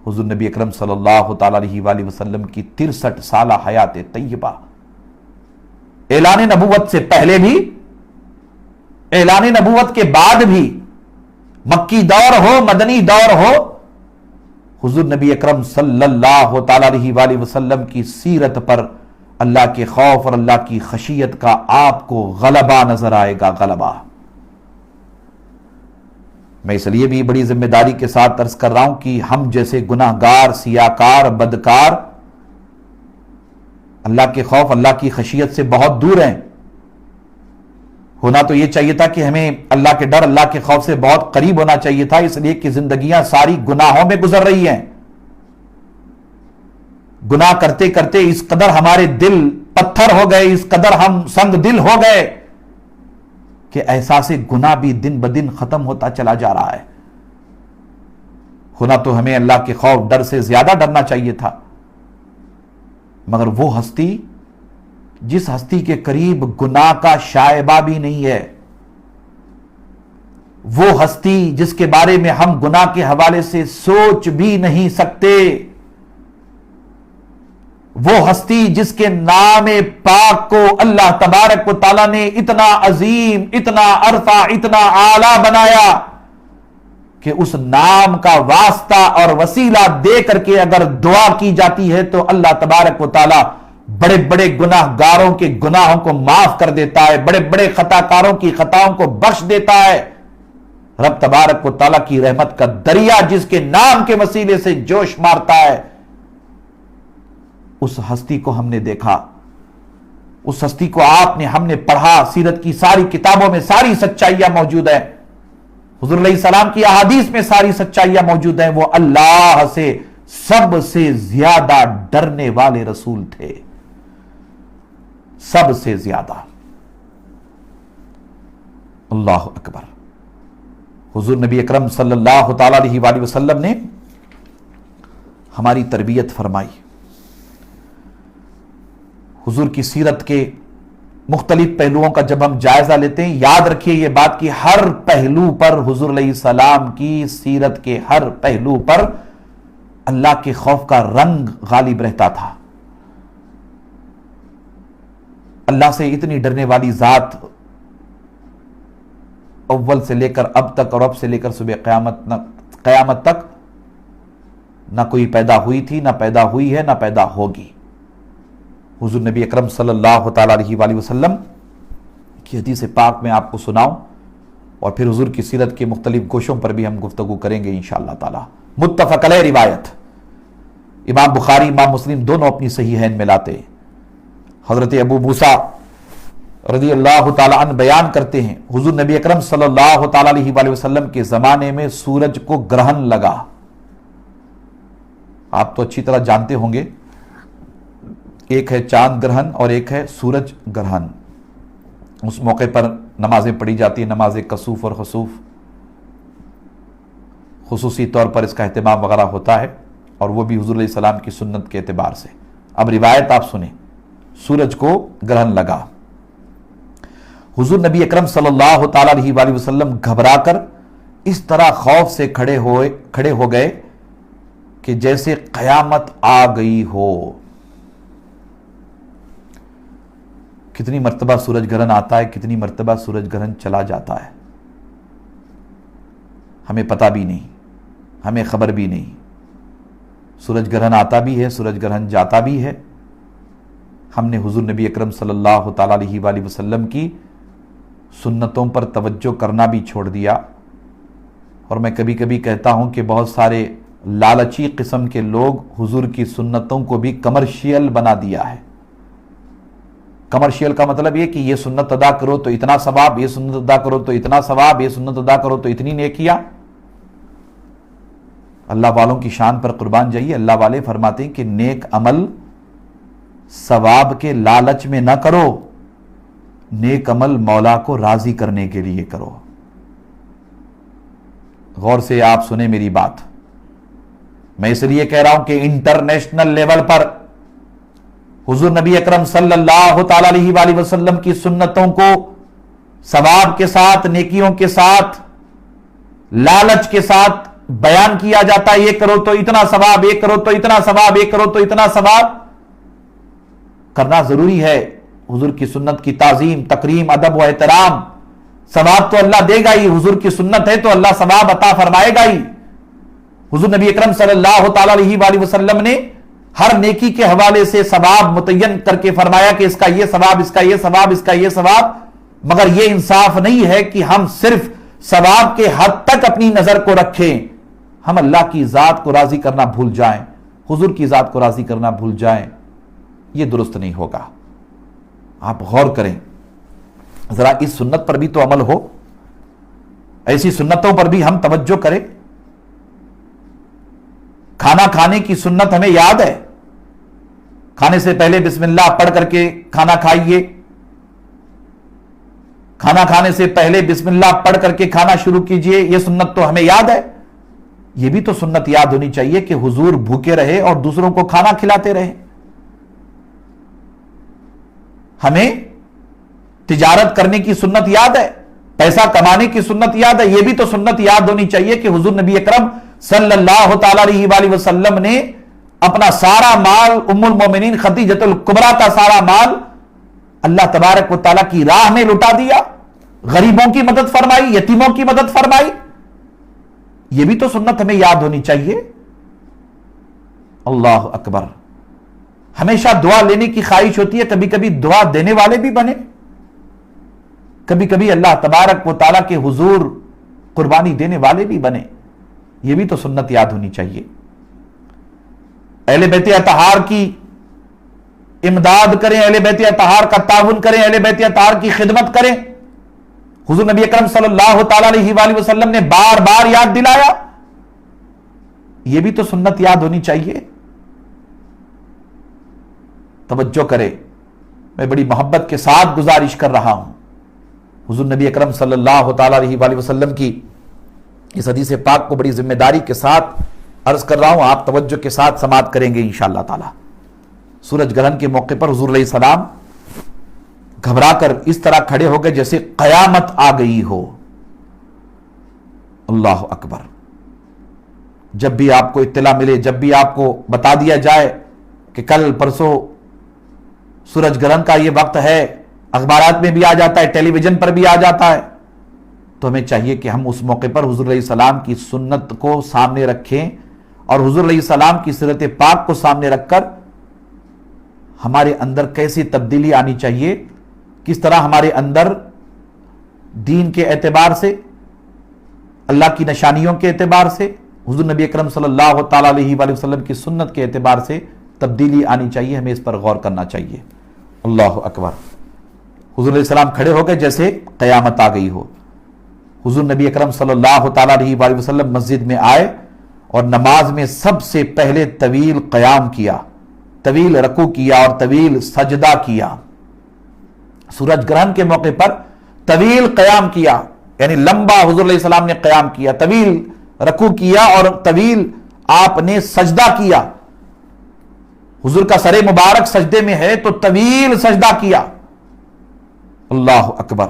Speaker 1: حضور نبی اکرم صلی اللہ تعالیٰ علیہ وآلہ وسلم کی 63 سالہ حیات طیبہ، اعلان نبوت سے پہلے بھی، اعلان نبوت کے بعد بھی، مکی دور ہو مدنی دور ہو، حضور نبی اکرم صلی اللہ تعالیٰ علیہ وآلہ وسلم کی سیرت پر اللہ کے خوف اور اللہ کی خشیت کا آپ کو غلبہ نظر آئے گا، غلبہ۔ میں اس لیے بھی بڑی ذمہ داری کے ساتھ عرض کر رہا ہوں کہ ہم جیسے گناہگار، سیاکار، بدکار اللہ کے خوف، اللہ کی خشیت سے بہت دور ہیں۔ ہونا تو یہ چاہیے تھا کہ ہمیں اللہ کے ڈر، اللہ کے خوف سے بہت قریب ہونا چاہیے تھا، اس لیے کہ زندگیاں ساری گناہوں میں گزر رہی ہیں۔ گناہ کرتے کرتے اس قدر ہمارے دل پتھر ہو گئے، اس قدر ہم سنگ دل ہو گئے کہ احساس گناہ بھی دن بدن ختم ہوتا چلا جا رہا ہے۔ ہونا تو ہمیں اللہ کے خوف، ڈر سے زیادہ ڈرنا چاہیے تھا، مگر وہ ہستی جس ہستی کے قریب گناہ کا شائبہ بھی نہیں ہے، وہ ہستی جس کے بارے میں ہم گناہ کے حوالے سے سوچ بھی نہیں سکتے، وہ ہستی جس کے نام پاک کو اللہ تبارک و تعالیٰ نے اتنا عظیم، اتنا عرفہ، اتنا اعلیٰ بنایا کہ اس نام کا واسطہ اور وسیلہ دے کر کے اگر دعا کی جاتی ہے تو اللہ تبارک و تعالیٰ بڑے بڑے گناہ گاروں کے گناہوں کو معاف کر دیتا ہے، بڑے بڑے خطا کاروں کی خطاؤں کو بخش دیتا ہے۔ رب تبارک و تعالیٰ کی رحمت کا دریا جس کے نام کے وسیلے سے جوش مارتا ہے، اس ہستی کو ہم نے دیکھا، اس ہستی کو ہم نے پڑھا، سیرت کی ساری کتابوں میں ساری سچائیاں موجود ہیں، حضور علیہ السلام کی احادیث میں ساری سچائیاں موجود ہیں۔ وہ اللہ سے سب سے زیادہ ڈرنے والے رسول تھے، سب سے زیادہ۔ اللہ اکبر۔ حضور نبی اکرم صلی اللہ تعالیٰ علیہ وآلہ وسلم نے ہماری تربیت فرمائی۔ حضور کی سیرت کے مختلف پہلوؤں کا جب ہم جائزہ لیتے ہیں، یاد رکھیے یہ بات کہ ہر پہلو پر حضور علیہ السلام کی سیرت کے ہر پہلو پر اللہ کے خوف کا رنگ غالب رہتا تھا۔ اللہ سے اتنی ڈرنے والی ذات اول سے لے کر اب تک اور اب سے لے کر صبح قیامت تک نہ کوئی پیدا ہوئی تھی، نہ پیدا ہوئی ہے، نہ پیدا ہوگی۔ حضور نبی اکرم صلی اللہ تعالیٰ علیہ وآلہ وسلم کی حدیث پاک میں آپ کو سناؤں، اور پھر حضور کی سیرت کے مختلف گوشوں پر بھی ہم گفتگو کریں گے انشاءاللہ تعالیٰ۔ متفق علیہ روایت، امام بخاری، امام مسلم دونوں اپنی صحیحین میں لاتے ہیں۔ حضرت ابو موسیٰ رضی اللہ تعالیٰ عنہ بیان کرتے ہیں، حضور نبی اکرم صلی اللہ تعالیٰ علیہ وآلہ وسلم کے زمانے میں سورج کو گرہن لگا۔ آپ تو اچھی طرح جانتے ہوں گے، ایک ہے چاند گرہن اور ایک ہے سورج گرہن۔ اس موقع پر نمازیں پڑھی جاتی ہیں، نماز کسوف اور خسوف، خصوصی طور پر اس کا اہتمام وغیرہ ہوتا ہے، اور وہ بھی حضور علیہ السلام کی سنت کے اعتبار سے۔ اب روایت آپ سنیں، سورج کو گرہن لگا، حضور نبی اکرم صلی اللہ تعالیٰ علیہ وآلہ وسلم گھبرا کر اس طرح خوف سے کھڑے ہو گئے کہ جیسے قیامت آ گئی ہو۔ کتنی مرتبہ سورج گرہن آتا ہے، کتنی مرتبہ سورج گرہن چلا جاتا ہے، ہمیں پتہ بھی نہیں، ہمیں خبر بھی نہیں۔ سورج گرہن آتا بھی ہے، سورج گرہن جاتا بھی ہے۔ ہم نے حضور نبی اکرم صلی اللہ تعالیٰ علیہ وآلہ وسلم کی سنتوں پر توجہ کرنا بھی چھوڑ دیا، اور میں کبھی کبھی کہتا ہوں کہ بہت سارے لالچی قسم کے لوگ حضور کی سنتوں کو بھی کمرشیل بنا دیا ہے۔ کمرشیل کا مطلب یہ کہ یہ سنت ادا کرو تو اتنا ثواب، یہ سنت ادا کرو تو اتنا ثواب، یہ سنت ادا کرو تو اتنی نیکیاں۔ اللہ والوں کی شان پر قربان جائیے، اللہ والے فرماتے ہیں کہ نیک عمل ثواب کے لالچ میں نہ کرو، نیک عمل مولا کو راضی کرنے کے لیے کرو۔ غور سے آپ سنیں میری بات، میں اس لیے کہہ رہا ہوں کہ انٹرنیشنل لیول پر حضور نبی اکرم صلی اللہ تعالی علیہ وآلہ وسلم کی سنتوں کو ثواب کے ساتھ، نیکیوں کے ساتھ، لالچ کے ساتھ بیان کیا جاتا ہے۔ یہ کرو تو اتنا ثواب، یہ کرو تو اتنا ثواب، یہ کرو تو اتنا ثواب۔ کرنا ضروری ہے، حضور کی سنت کی تعظیم، تکریم، ادب و احترام۔ ثواب تو اللہ دے گا ہی، حضور کی سنت ہے تو اللہ ثواب عطا فرمائے گا ہی۔ حضور نبی اکرم صلی اللہ تعالی علیہ وآلہ وسلم نے ہر نیکی کے حوالے سے ثواب متعین کر کے فرمایا کہ اس کا یہ ثواب، اس کا یہ ثواب، اس کا یہ ثواب۔ مگر یہ انصاف نہیں ہے کہ ہم صرف ثواب کے حد تک اپنی نظر کو رکھیں، ہم اللہ کی ذات کو راضی کرنا بھول جائیں، حضور کی ذات کو راضی کرنا بھول جائیں۔ یہ درست نہیں ہوگا۔ آپ غور کریں، ذرا اس سنت پر بھی تو عمل ہو، ایسی سنتوں پر بھی ہم توجہ کریں۔ کھانا کھانے کی سنت ہمیں یاد ہے، کھانے سے پہلے بسم اللہ پڑھ کر کے کھانا کھائیے، کھانا کھانے سے پہلے بسم اللہ پڑھ کر کے کھانا شروع کیجئے، یہ سنت تو ہمیں یاد ہے۔ یہ بھی تو سنت یاد ہونی چاہیے کہ حضور بھوکے رہے اور دوسروں کو کھانا کھلاتے رہے۔ ہمیں تجارت کرنے کی سنت یاد ہے، پیسہ کمانے کی سنت یاد ہے، یہ بھی تو سنت یاد ہونی چاہیے کہ حضور نبی اکرم صلی اللہ تعالی علیہ وآلہ وسلم نے اپنا سارا مال، ام المومنین خدیجۃ الکبریٰ کا سارا مال اللہ تبارک و تعالیٰ کی راہ میں لٹا دیا، غریبوں کی مدد فرمائی، یتیموں کی مدد فرمائی۔ یہ بھی تو سنت ہمیں یاد ہونی چاہیے۔ اللہ اکبر۔ ہمیشہ دعا لینے کی خواہش ہوتی ہے، کبھی کبھی دعا دینے والے بھی بنے، کبھی کبھی اللہ تبارک و تعالیٰ کے حضور قربانی دینے والے بھی بنے۔ یہ بھی تو سنت یاد ہونی چاہیے۔ اہل بیت اطہار کی امداد کریں، اہل بیت اطہار کا تعاون کریں، اہل بیت اطہار کی خدمت کریں۔ حضور نبی اکرم صلی اللہ تعالی علیہ وآلہ وسلم نے بار بار یاد دلایا۔ یہ بھی تو سنت یاد ہونی چاہیے۔ توجہ کرے، میں بڑی محبت کے ساتھ گزارش کر رہا ہوں، حضور نبی اکرم صلی اللہ تعالی علیہ وآلہ وسلم کی اس حدیث پاک کو بڑی ذمہ داری کے ساتھ عرض کر رہا ہوں، آپ توجہ کے ساتھ سماعت کریں گے انشاءاللہ تعالی۔ سورج گرہن کے موقع پر حضور علیہ السلام گھبرا کر اس طرح کھڑے ہو گئے جیسے قیامت آ گئی ہو۔ اللہ اکبر۔ جب بھی آپ کو اطلاع ملے، جب بھی آپ کو بتا دیا جائے کہ کل پرسوں سورج گرہن کا یہ وقت ہے، اخبارات میں بھی آ جاتا ہے، ٹیلی ویژن پر بھی آ جاتا ہے، تو ہمیں چاہیے کہ ہم اس موقع پر حضور علیہ السلام کی سنت کو سامنے رکھیں اور حضور علیہ السلام کی سیرت پاک کو سامنے رکھ کر ہمارے اندر کیسی تبدیلی آنی چاہیے، کس طرح ہمارے اندر دین کے اعتبار سے، اللہ کی نشانیوں کے اعتبار سے، حضور نبی اکرم صلی اللہ تعالی علیہ وآلہ وسلم کی سنت کے اعتبار سے تبدیلی آنی چاہیے۔ ہمیں اس پر غور کرنا چاہیے۔ اللہ اکبر۔ حضور علیہ السلام کھڑے ہو گئے جیسے قیامت آ گئی ہو۔ حضور نبی اکرم صلی اللہ تعالی علیہ وآلہ وسلم مسجد میں آئے اور نماز میں سب سے پہلے طویل قیام کیا، طویل رکوع کیا اور طویل سجدہ کیا۔ سورج گرہن کے موقع پر طویل قیام کیا، یعنی لمبا حضور علیہ السلام نے قیام کیا، طویل رکوع کیا اور طویل آپ نے سجدہ کیا۔ حضور کا سر مبارک سجدے میں ہے تو طویل سجدہ کیا۔ اللہ اکبر۔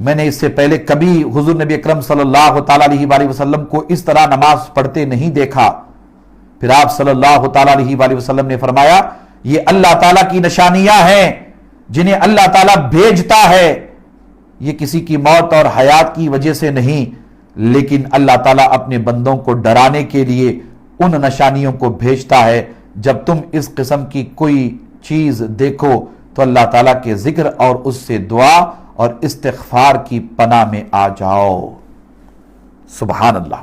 Speaker 1: میں نے اس سے پہلے کبھی حضور نبی اکرم صلی اللہ تعالی علیہ وآلہ وسلم کو اس طرح نماز پڑھتے نہیں دیکھا۔ پھر آپ صلی اللہ تعالی علیہ وآلہ وسلم نے فرمایا، یہ اللہ تعالیٰ کی نشانیاں ہیں جنہیں اللہ تعالیٰ بھیجتا ہے، یہ کسی کی موت اور حیات کی وجہ سے نہیں، لیکن اللہ تعالیٰ اپنے بندوں کو ڈرانے کے لیے ان نشانیوں کو بھیجتا ہے۔ جب تم اس قسم کی کوئی چیز دیکھو تو اللہ تعالیٰ کے ذکر اور اس سے دعا اور استغفار کی پناہ میں آ جاؤ۔ سبحان اللہ۔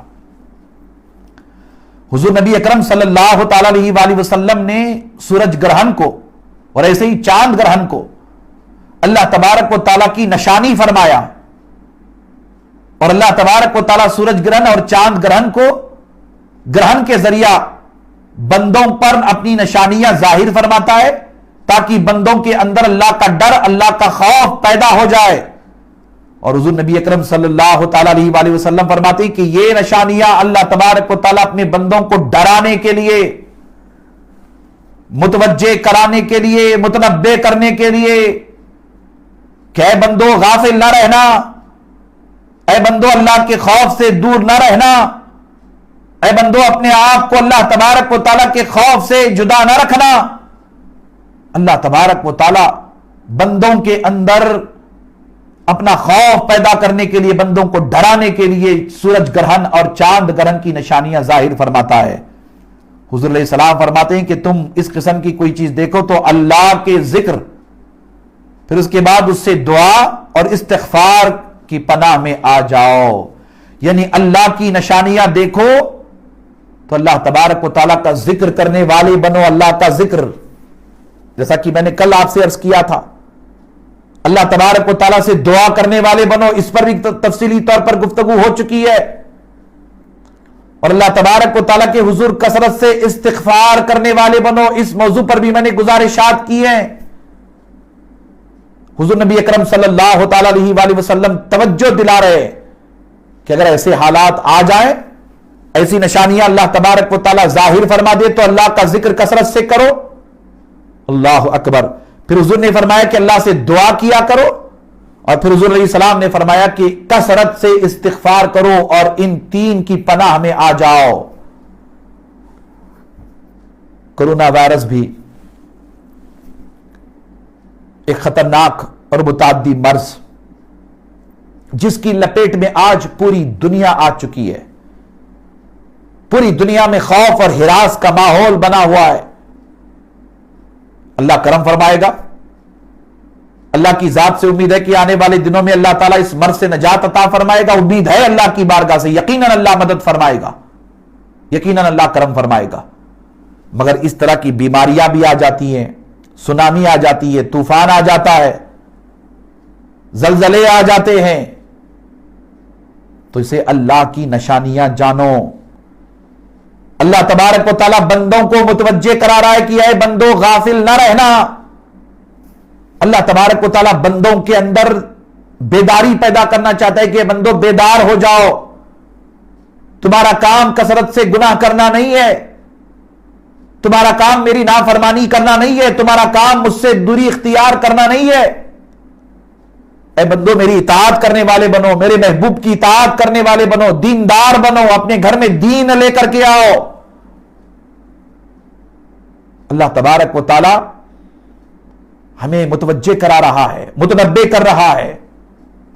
Speaker 1: حضور نبی اکرم صلی اللہ تعالی علیہ وآلہ وسلم نے سورج گرہن کو اور ایسے ہی چاند گرہن کو اللہ تبارک و تعالیٰ کی نشانی فرمایا، اور اللہ تبارک و تعالیٰ سورج گرہن اور چاند گرہن کو گرہن کے ذریعہ بندوں پر اپنی نشانیاں ظاہر فرماتا ہے تاکہ بندوں کے اندر اللہ کا ڈر، اللہ کا خوف پیدا ہو جائے۔ اور حضور نبی اکرم صلی اللہ تعالی علیہ وآلہ وسلم فرماتے ہیں کہ یہ نشانیاں اللہ تبارک و تعالیٰ اپنے بندوں کو ڈرانے کے لیے، متوجہ کرانے کے لیے، متنبہ کرنے کے لیے کہ اے بندو غافل نہ رہنا، اے بندو اللہ کے خوف سے دور نہ رہنا، اے بندو اپنے آپ کو اللہ تبارک و تعالیٰ کے خوف سے جدا نہ رکھنا۔ اللہ تبارک و تعالیٰ بندوں کے اندر اپنا خوف پیدا کرنے کے لیے، بندوں کو ڈرانے کے لیے سورج گرہن اور چاند گرہن کی نشانیاں ظاہر فرماتا ہے۔ حضور علیہ السلام فرماتے ہیں کہ تم اس قسم کی کوئی چیز دیکھو تو اللہ کے ذکر، پھر اس کے بعد اس سے دعا اور استغفار کی پناہ میں آ جاؤ، یعنی اللہ کی نشانیاں دیکھو تو اللہ تبارک و تعالیٰ کا ذکر کرنے والے بنو، اللہ کا ذکر، جیسا کہ میں نے کل آپ سے عرض کیا تھا، اللہ تبارک و تعالیٰ سے دعا کرنے والے بنو، اس پر بھی تفصیلی طور پر گفتگو ہو چکی ہے، اور اللہ تبارک و تعالیٰ کے حضور کثرت سے استغفار کرنے والے بنو، اس موضوع پر بھی میں نے گزارشات کی ہیں۔ حضور نبی اکرم صلی اللہ تعالی علیہ وآلہ وسلم توجہ دلا رہے کہ اگر ایسے حالات آ جائیں، ایسی نشانیاں اللہ تبارک و تعالیٰ ظاہر فرما دے تو اللہ کا ذکر کثرت سے کرو۔ اللہ اکبر۔ پھر حضور نے فرمایا کہ اللہ سے دعا کیا کرو، اور پھر حضور علیہ السلام نے فرمایا کہ کثرت سے استغفار کرو اور ان تین کی پناہ میں آ جاؤ۔ کرونا وائرس بھی ایک خطرناک اور متعدی مرض، جس کی لپیٹ میں آج پوری دنیا آ چکی ہے، پوری دنیا میں خوف اور ہراس کا ماحول بنا ہوا ہے۔ اللہ کرم فرمائے گا، اللہ کی ذات سے امید ہے کہ آنے والے دنوں میں اللہ تعالیٰ اس مرض سے نجات عطا فرمائے گا، امید ہے اللہ کی بارگاہ سے، یقیناً اللہ مدد فرمائے گا، یقیناً اللہ کرم فرمائے گا۔ مگر اس طرح کی بیماریاں بھی آ جاتی ہیں، سونامی آ جاتی ہے، طوفان آ جاتا ہے، زلزلے آ جاتے ہیں، تو اسے اللہ کی نشانیاں جانو۔ اللہ تبارک و تعالیٰ بندوں کو متوجہ کرا رہا ہے کہ اے بندو غافل نہ رہنا۔ اللہ تبارک و تعالیٰ بندوں کے اندر بیداری پیدا کرنا چاہتا ہے کہ بندو بیدار ہو جاؤ، تمہارا کام کثرت سے گناہ کرنا نہیں ہے، تمہارا کام میری نافرمانی کرنا نہیں ہے، تمہارا کام مجھ سے دوری اختیار کرنا نہیں ہے۔ اے بندو میری اطاعت کرنے والے بنو، میرے محبوب کی اطاعت کرنے والے بنو، دیندار بنو، اپنے گھر میں دین لے کر کے آؤ۔ اللہ تبارک و تعالی ہمیں متوجہ کرا رہا ہے، متنبہ کر رہا ہے،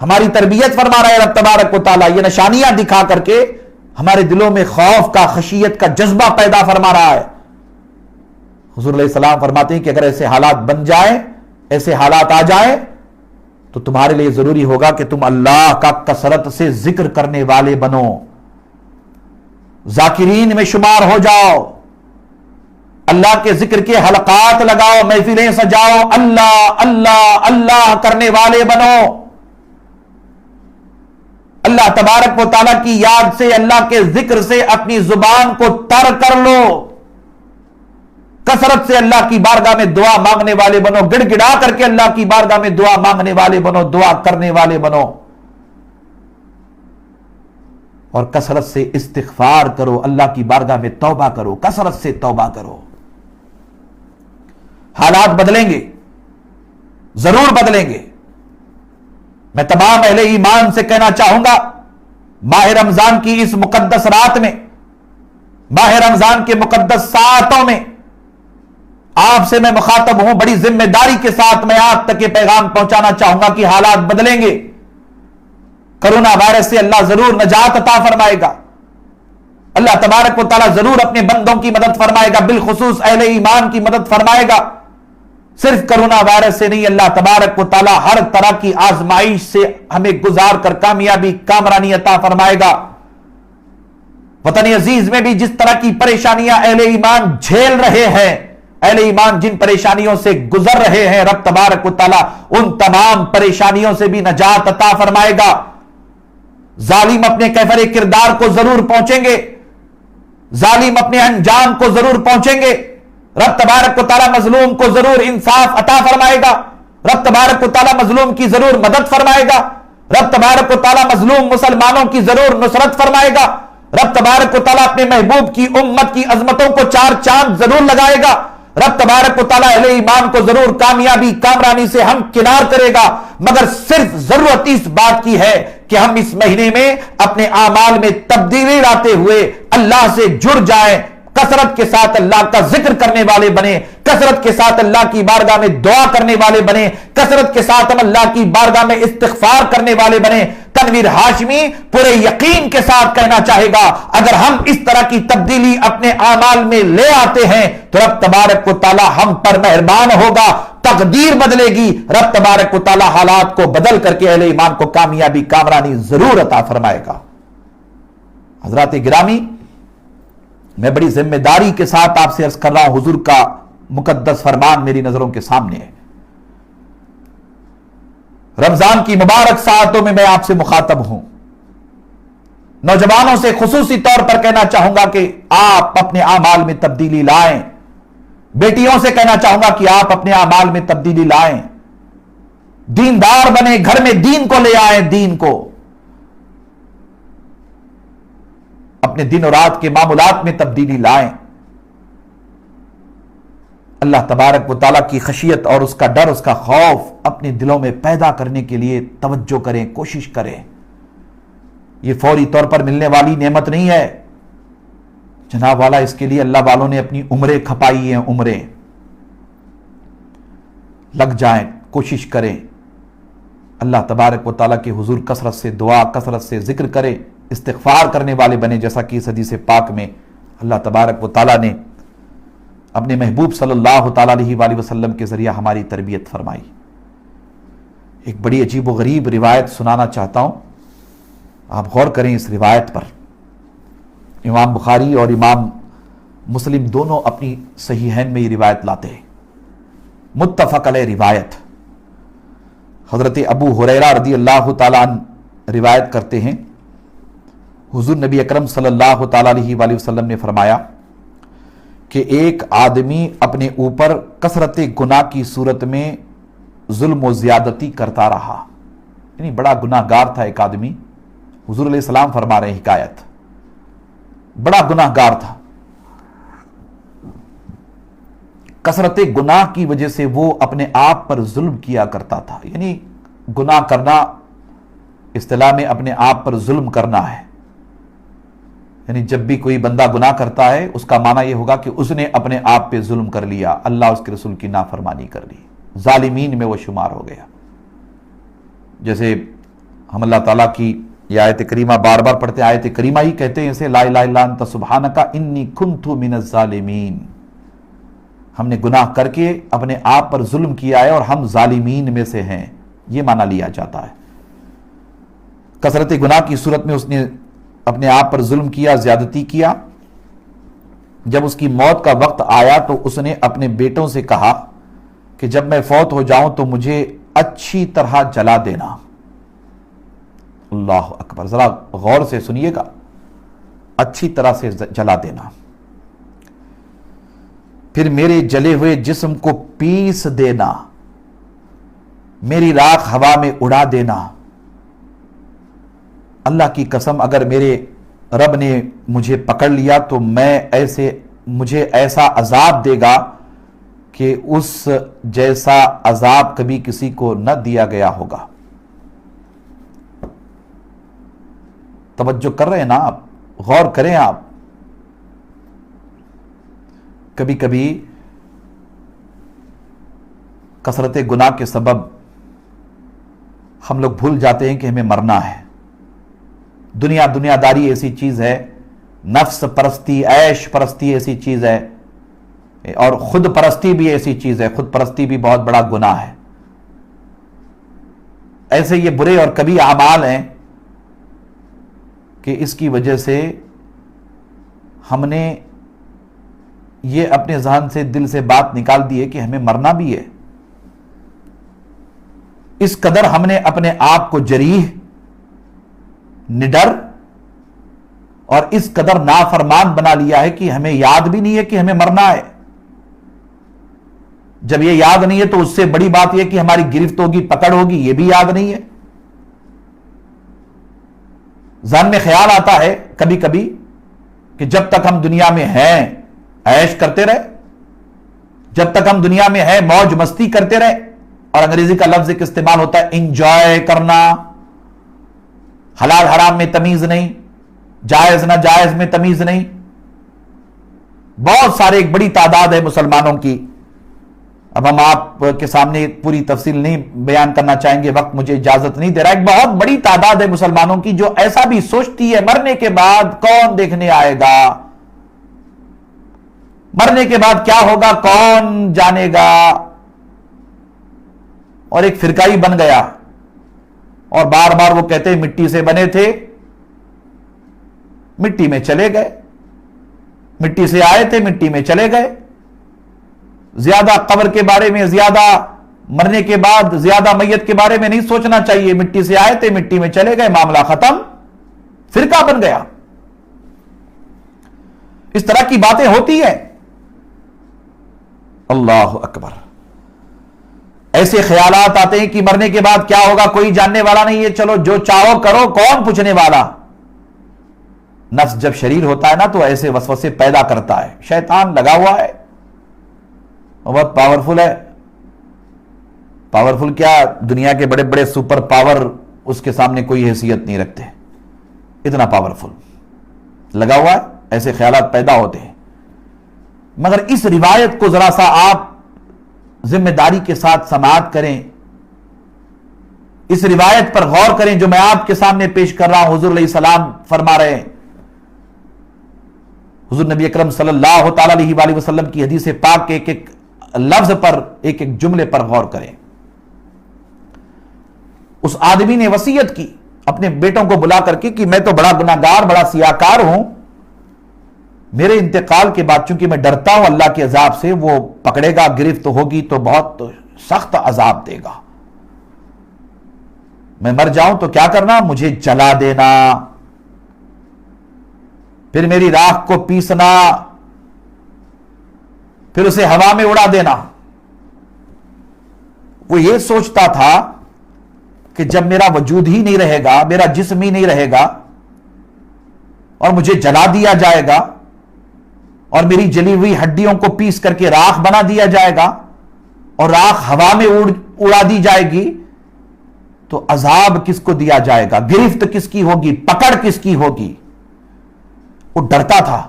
Speaker 1: ہماری تربیت فرما رہا ہے رب تبارک و تعالی، یہ نشانیاں دکھا کر کے ہمارے دلوں میں خوف کا، خشیت کا جذبہ پیدا فرما رہا ہے۔ حضور علیہ السلام فرماتے ہیں کہ اگر ایسے حالات بن جائیں، ایسے حالات آ جائیں، تو تمہارے لیے ضروری ہوگا کہ تم اللہ کا کثرت سے ذکر کرنے والے بنو، ذاکرین میں شمار ہو جاؤ، اللہ کے ذکر کے حلقات لگاؤ، محفلیں سجاؤ، اللہ اللہ اللہ کرنے والے بنو، اللہ تبارک و تعالیٰ کی یاد سے، اللہ کے ذکر سے اپنی زبان کو تر کر لو، کثرت سے اللہ کی بارگاہ میں دعا مانگنے والے بنو، گڑ گڑا کر کے اللہ کی بارگاہ میں دعا مانگنے والے بنو، دعا کرنے والے بنو، اور کثرت سے استغفار کرو، اللہ کی بارگاہ میں توبہ کرو، کثرت سے توبہ کرو۔ حالات بدلیں گے، ضرور بدلیں گے۔ میں تمام اہل ایمان سے کہنا چاہوں گا، ماہ رمضان کی اس مقدس رات میں، ماہ رمضان کے مقدس ساعتوں میں آپ سے میں مخاطب ہوں، بڑی ذمہ داری کے ساتھ میں آپ تک یہ پیغام پہنچانا چاہوں گا کہ حالات بدلیں گے، کرونا وائرس سے اللہ ضرور نجات عطا فرمائے گا، اللہ تبارک و تعالیٰ ضرور اپنے بندوں کی مدد فرمائے گا، بالخصوص اہل ایمان کی مدد فرمائے گا۔ صرف کرونا وائرس سے نہیں، اللہ تبارک و تعالیٰ ہر طرح کی آزمائش سے ہمیں گزار کر کامیابی، کامرانی عطا فرمائے گا۔ وطن عزیز میں بھی جس طرح کی پریشانیاں اہل ایمان جھیل رہے ہیں، اہل ایمان جن پریشانیوں سے گزر رہے ہیں، رب تبارک و تعالی ان تمام پریشانیوں سے بھی نجات عطا فرمائے گا۔ ظالم اپنے کیفر کردار کو ضرور پہنچیں گے، ظالم اپنے انجام کو ضرور پہنچیں گے، رب تبارک و تعالی مظلوم کو ضرور انصاف عطا فرمائے گا، رب تبارک و تعالی مظلوم کی ضرور مدد فرمائے گا، رب تبارک و تعالی مظلوم مسلمانوں کی ضرور نصرت فرمائے گا، رب تبارک و تعالی اپنے محبوب کی امت کی عظمتوں کو چار چاند ضرور لگائے گا، رب تبارک و تعالی اہل ایمان کو ضرور کامیابی کامرانی سے ہم کنار کرے گا، مگر صرف ضرورت اس بات کی ہے کہ ہم اس مہینے میں اپنے اعمال میں تبدیلی لاتے ہوئے اللہ سے جڑ جائیں، کثرت کے ساتھ اللہ کا ذکر کرنے والے بنے، کثرت کے ساتھ اللہ کی بارگاہ میں دعا کرنے والے بنے، کثرت کے ساتھ ہم اللہ کی بارگاہ میں استغفار کرنے والے بنے۔ تنویر ہاشمی پورے یقین کے ساتھ کہنا چاہے گا، اگر ہم اس طرح کی تبدیلی اپنے اعمال میں لے آتے ہیں تو رب تبارک و تعالی ہم پر مہربان ہوگا، تقدیر بدلے گی، رب تبارک و تعالی حالات کو بدل کر کے اہل ایمان کو کامیابی کامرانی ضرور عطا فرمائے گا۔ حضرات گرامی، میں بڑی ذمہ داری کے ساتھ آپ سے عرض کر رہا ہوں، حضور کا مقدس فرمان میری نظروں کے سامنے ہے۔ رمضان کی مبارک ساعتوں میں آپ سے مخاطب ہوں، نوجوانوں سے خصوصی طور پر کہنا چاہوں گا کہ آپ اپنے اعمال میں تبدیلی لائیں، بیٹیوں سے کہنا چاہوں گا کہ آپ اپنے اعمال میں تبدیلی لائیں، دیندار بنیں، گھر میں دین کو لے آئیں، دین کو اپنے دن اور رات کے معاملات میں تبدیلی لائیں، اللہ تبارک و تعالیٰ کی خشیت اور اس کا ڈر، اس کا خوف اپنے دلوں میں پیدا کرنے کے لیے توجہ کریں، کوشش کریں۔ یہ فوری طور پر ملنے والی نعمت نہیں ہے جناب والا، اس کے لیے اللہ والوں نے اپنی عمریں کھپائی ہیں، عمریں لگ جائیں، کوشش کریں، اللہ تبارک و تعالیٰ کے حضور کثرت سے دعا، کثرت سے ذکر کریں، استغفار کرنے والے بنے، جیسا کہ اس حدیث پاک میں اللہ تبارک و تعالیٰ نے اپنے محبوب صلی اللہ تعالیٰ علیہ وآلہ وسلم کے ذریعہ ہماری تربیت فرمائی۔ ایک بڑی عجیب و غریب روایت سنانا چاہتا ہوں، آپ غور کریں اس روایت پر۔ امام بخاری اور امام مسلم دونوں اپنی صحیحین میں یہ روایت لاتے ہیں، متفق علیہ روایت۔ حضرت ابو ہریرہ رضی اللہ تعالیٰ عنہ روایت کرتے ہیں، حضور نبی اکرم صلی اللہ تعالیٰ علیہ وآلہ وسلم نے فرمایا کہ ایک آدمی اپنے اوپر کثرت گناہ کی صورت میں ظلم و زیادتی کرتا رہا، یعنی بڑا گناہ گار تھا ایک آدمی، حضور علیہ السلام فرما رہے ہیں حکایت، بڑا گناہ گار تھا، کثرت گناہ کی وجہ سے وہ اپنے آپ پر ظلم کیا کرتا تھا، یعنی گناہ کرنا اصطلاح میں اپنے آپ پر ظلم کرنا ہے، یعنی جب بھی کوئی بندہ گناہ کرتا ہے اس کا معنی یہ ہوگا کہ اس نے اپنے آپ پہ ظلم کر لیا، اللہ اس کے رسول کی نافرمانی کر لی، ظالمین میں وہ شمار ہو گیا۔ جیسے ہم اللہ تعالیٰ کی یہ آیت کریمہ بار بار پڑھتے ہیں، آیت کریمہ ہی کہتے ہیں اسے، لا الہ الا انت سبحانک انی کنت من الظالمین، ہم نے گناہ کر کے اپنے آپ پر ظلم کیا ہے اور ہم ظالمین میں سے ہیں، یہ معنی لیا جاتا ہے۔ کثرت گناہ کی صورت میں اس نے اپنے آپ پر ظلم کیا، زیادتی کیا۔ جب اس کی موت کا وقت آیا تو اس نے اپنے بیٹوں سے کہا کہ جب میں فوت ہو جاؤں تو مجھے اچھی طرح جلا دینا۔ اللہ اکبر، ذرا غور سے سنیے گا، اچھی طرح سے جلا دینا، پھر میرے جلے ہوئے جسم کو پیس دینا، میری راکھ ہوا میں اڑا دینا۔ اللہ کی قسم اگر میرے رب نے مجھے پکڑ لیا تو مجھے ایسا عذاب دے گا کہ اس جیسا عذاب کبھی کسی کو نہ دیا گیا ہوگا۔ توجہ کر رہے ہیں نا آپ، غور کریں آپ۔ کبھی کبھی کثرت گناہ کے سبب ہم لوگ بھول جاتے ہیں کہ ہمیں مرنا ہے۔ دنیا داری ایسی چیز ہے، نفس پرستی، عیش پرستی ایسی چیز ہے، اور خود پرستی بھی ایسی چیز ہے، خود پرستی بھی بہت بڑا گناہ ہے۔ ایسے یہ برے اور کبھی اعمال ہیں کہ اس کی وجہ سے ہم نے یہ اپنے ذہن سے دل سے بات نکال دی ہے کہ ہمیں مرنا بھی ہے، اس قدر ہم نے اپنے آپ کو جریح، نڈر اور اس قدر نافرمان بنا لیا ہے کہ ہمیں یاد بھی نہیں ہے کہ ہمیں مرنا ہے۔ جب یہ یاد نہیں ہے تو اس سے بڑی بات یہ کہ ہماری گرفت ہوگی، پکڑ ہوگی، یہ بھی یاد نہیں ہے۔ ذہن میں خیال آتا ہے کبھی کبھی کہ جب تک ہم دنیا میں ہیں عیش کرتے رہے، جب تک ہم دنیا میں ہیں موج مستی کرتے رہے، اور انگریزی کا لفظ ایک استعمال ہوتا ہے انجوائے کرنا، حلال حرام میں تمیز نہیں، جائز ناجائز میں تمیز نہیں۔ بہت سارے، ایک بڑی تعداد ہے مسلمانوں کی، اب ہم آپ کے سامنے پوری تفصیل نہیں بیان کرنا چاہیں گے، وقت مجھے اجازت نہیں دے رہا، ایک بہت بڑی تعداد ہے مسلمانوں کی جو ایسا بھی سوچتی ہے مرنے کے بعد کون دیکھنے آئے گا، مرنے کے بعد کیا ہوگا کون جانے گا، اور ایک فرقہ ہی بن گیا، اور بار بار وہ کہتے ہیں مٹی سے بنے تھے، مٹی میں چلے گئے، مٹی سے آئے تھے مٹی میں چلے گئے۔ زیادہ قبر کے بارے میں، زیادہ مرنے کے بعد، زیادہ میت کے بارے میں نہیں سوچنا چاہیے، مٹی سے آئے تھے مٹی میں چلے گئے، معاملہ ختم، فرقہ بن گیا۔ اس طرح کی باتیں ہوتی ہیں۔ اللہ اکبر، ایسے خیالات آتے ہیں کہ مرنے کے بعد کیا ہوگا کوئی جاننے والا نہیں ہے، چلو جو چاہو کرو، کون پوچھنے والا۔ نفس جب شریر ہوتا ہے نا تو ایسے وسوسے پیدا کرتا ہے، شیطان لگا ہوا ہے، بہت پاورفل ہے۔ پاورفل کیا، دنیا کے بڑے بڑے سپر پاور اس کے سامنے کوئی حیثیت نہیں رکھتے، اتنا پاورفل لگا ہوا ہے، ایسے خیالات پیدا ہوتے ہیں۔ مگر اس روایت کو ذرا سا آپ ذمہ داری کے ساتھ سماعت کریں، اس روایت پر غور کریں جو میں آپ کے سامنے پیش کر رہا ہوں۔ حضور علیہ السلام فرما رہے ہیں، حضور نبی اکرم صلی اللہ تعالی علیہ وآلہ وسلم کی حدیث پاک کے ایک ایک لفظ پر، ایک ایک جملے پر غور کریں۔ اس آدمی نے وصیت کی اپنے بیٹوں کو بلا کر کے کہ میں تو بڑا گناہگار، بڑا سیاہکار ہوں، میرے انتقال کے بعد چونکہ میں ڈرتا ہوں اللہ کے عذاب سے، وہ پکڑے گا، گرفت ہوگی تو بہت سخت عذاب دے گا، میں مر جاؤں تو کیا کرنا، مجھے جلا دینا، پھر میری راکھ کو پیسنا، پھر اسے ہوا میں اڑا دینا۔ وہ یہ سوچتا تھا کہ جب میرا وجود ہی نہیں رہے گا، میرا جسم ہی نہیں رہے گا، اور مجھے جلا دیا جائے گا، اور میری جلی ہوئی ہڈیوں کو پیس کر کے راکھ بنا دیا جائے گا، اور راکھ ہوا میں اڑا دی جائے گی، تو عذاب کس کو دیا جائے گا، گرفت کس کی ہوگی، پکڑ کس کی ہوگی۔ وہ ڈرتا تھا،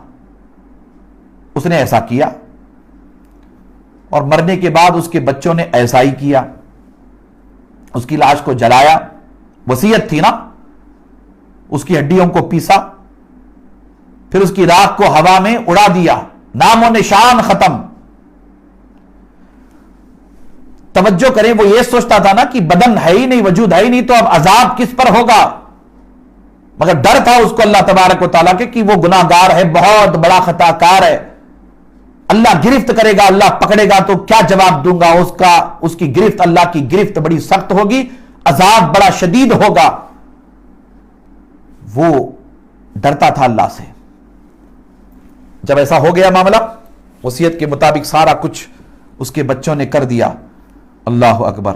Speaker 1: اس نے ایسا کیا، اور مرنے کے بعد اس کے بچوں نے ایسا ہی کیا، اس کی لاش کو جلایا، وصیت تھی نا، اس کی ہڈیوں کو پیسا، پھر اس کی راکھ کو ہوا میں اڑا دیا، نام و نشان ختم۔ توجہ کریں، وہ یہ سوچتا تھا نا کہ بدن ہے ہی نہیں، وجود ہے ہی نہیں، تو اب عذاب کس پر ہوگا، مگر ڈر تھا اس کو اللہ تبارک و تعالیٰ کے کہ وہ گناہگار ہے، بہت بڑا خطا کار ہے، اللہ گرفت کرے گا، اللہ پکڑے گا تو کیا جواب دوں گا، اس کی گرفت، اللہ کی گرفت بڑی سخت ہوگی، عذاب بڑا شدید ہوگا۔ وہ ڈرتا تھا اللہ سے۔ جب ایسا ہو گیا معاملہ، وصیت کے مطابق سارا کچھ اس کے بچوں نے کر دیا۔ اللہ اکبر۔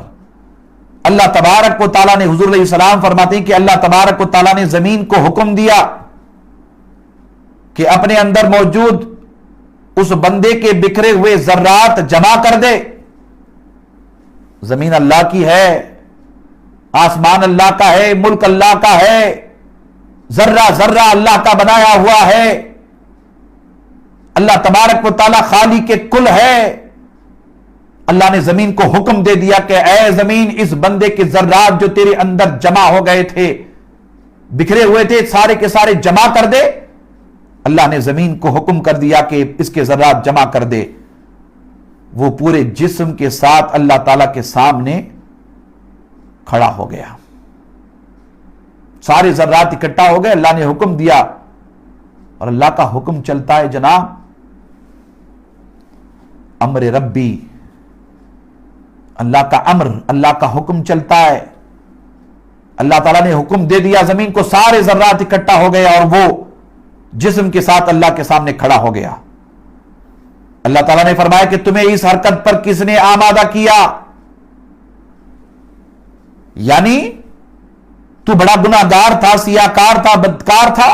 Speaker 1: اللہ تبارک و تعالیٰ نے، حضور علیہ السلام فرماتے ہیں کہ اللہ تبارک و تعالیٰ نے زمین کو حکم دیا کہ اپنے اندر موجود اس بندے کے بکھرے ہوئے ذرات جمع کر دے۔ زمین اللہ کی ہے، آسمان اللہ کا ہے، ملک اللہ کا ہے، ذرہ ذرہ اللہ کا بنایا ہوا ہے، اللہ تبارک و تعالیٰ خالق کل ہے۔ اللہ نے زمین کو حکم دے دیا کہ اے زمین، اس بندے کے ذرات جو تیرے اندر جمع ہو گئے تھے، بکھرے ہوئے تھے، سارے کے سارے جمع کر دے۔ اللہ نے زمین کو حکم کر دیا کہ اس کے ذرات جمع کر دے۔ وہ پورے جسم کے ساتھ اللہ تعالیٰ کے سامنے کھڑا ہو گیا، سارے ذرات اکٹھا ہو گئے۔ اللہ نے حکم دیا، اور اللہ کا حکم چلتا ہے جناب، امر ربی، اللہ کا امر، اللہ کا حکم چلتا ہے. اللہ تعالیٰ نے حکم دے دیا، زمین کو سارے ذرات اکٹھا ہو گیا اور وہ جسم کے ساتھ اللہ کے سامنے کھڑا ہو گیا. اللہ تعالیٰ نے فرمایا کہ تمہیں اس حرکت پر کس نے آمادہ کیا؟ یعنی تو بڑا گناہگار تھا، سیاہکار تھا، بدکار تھا،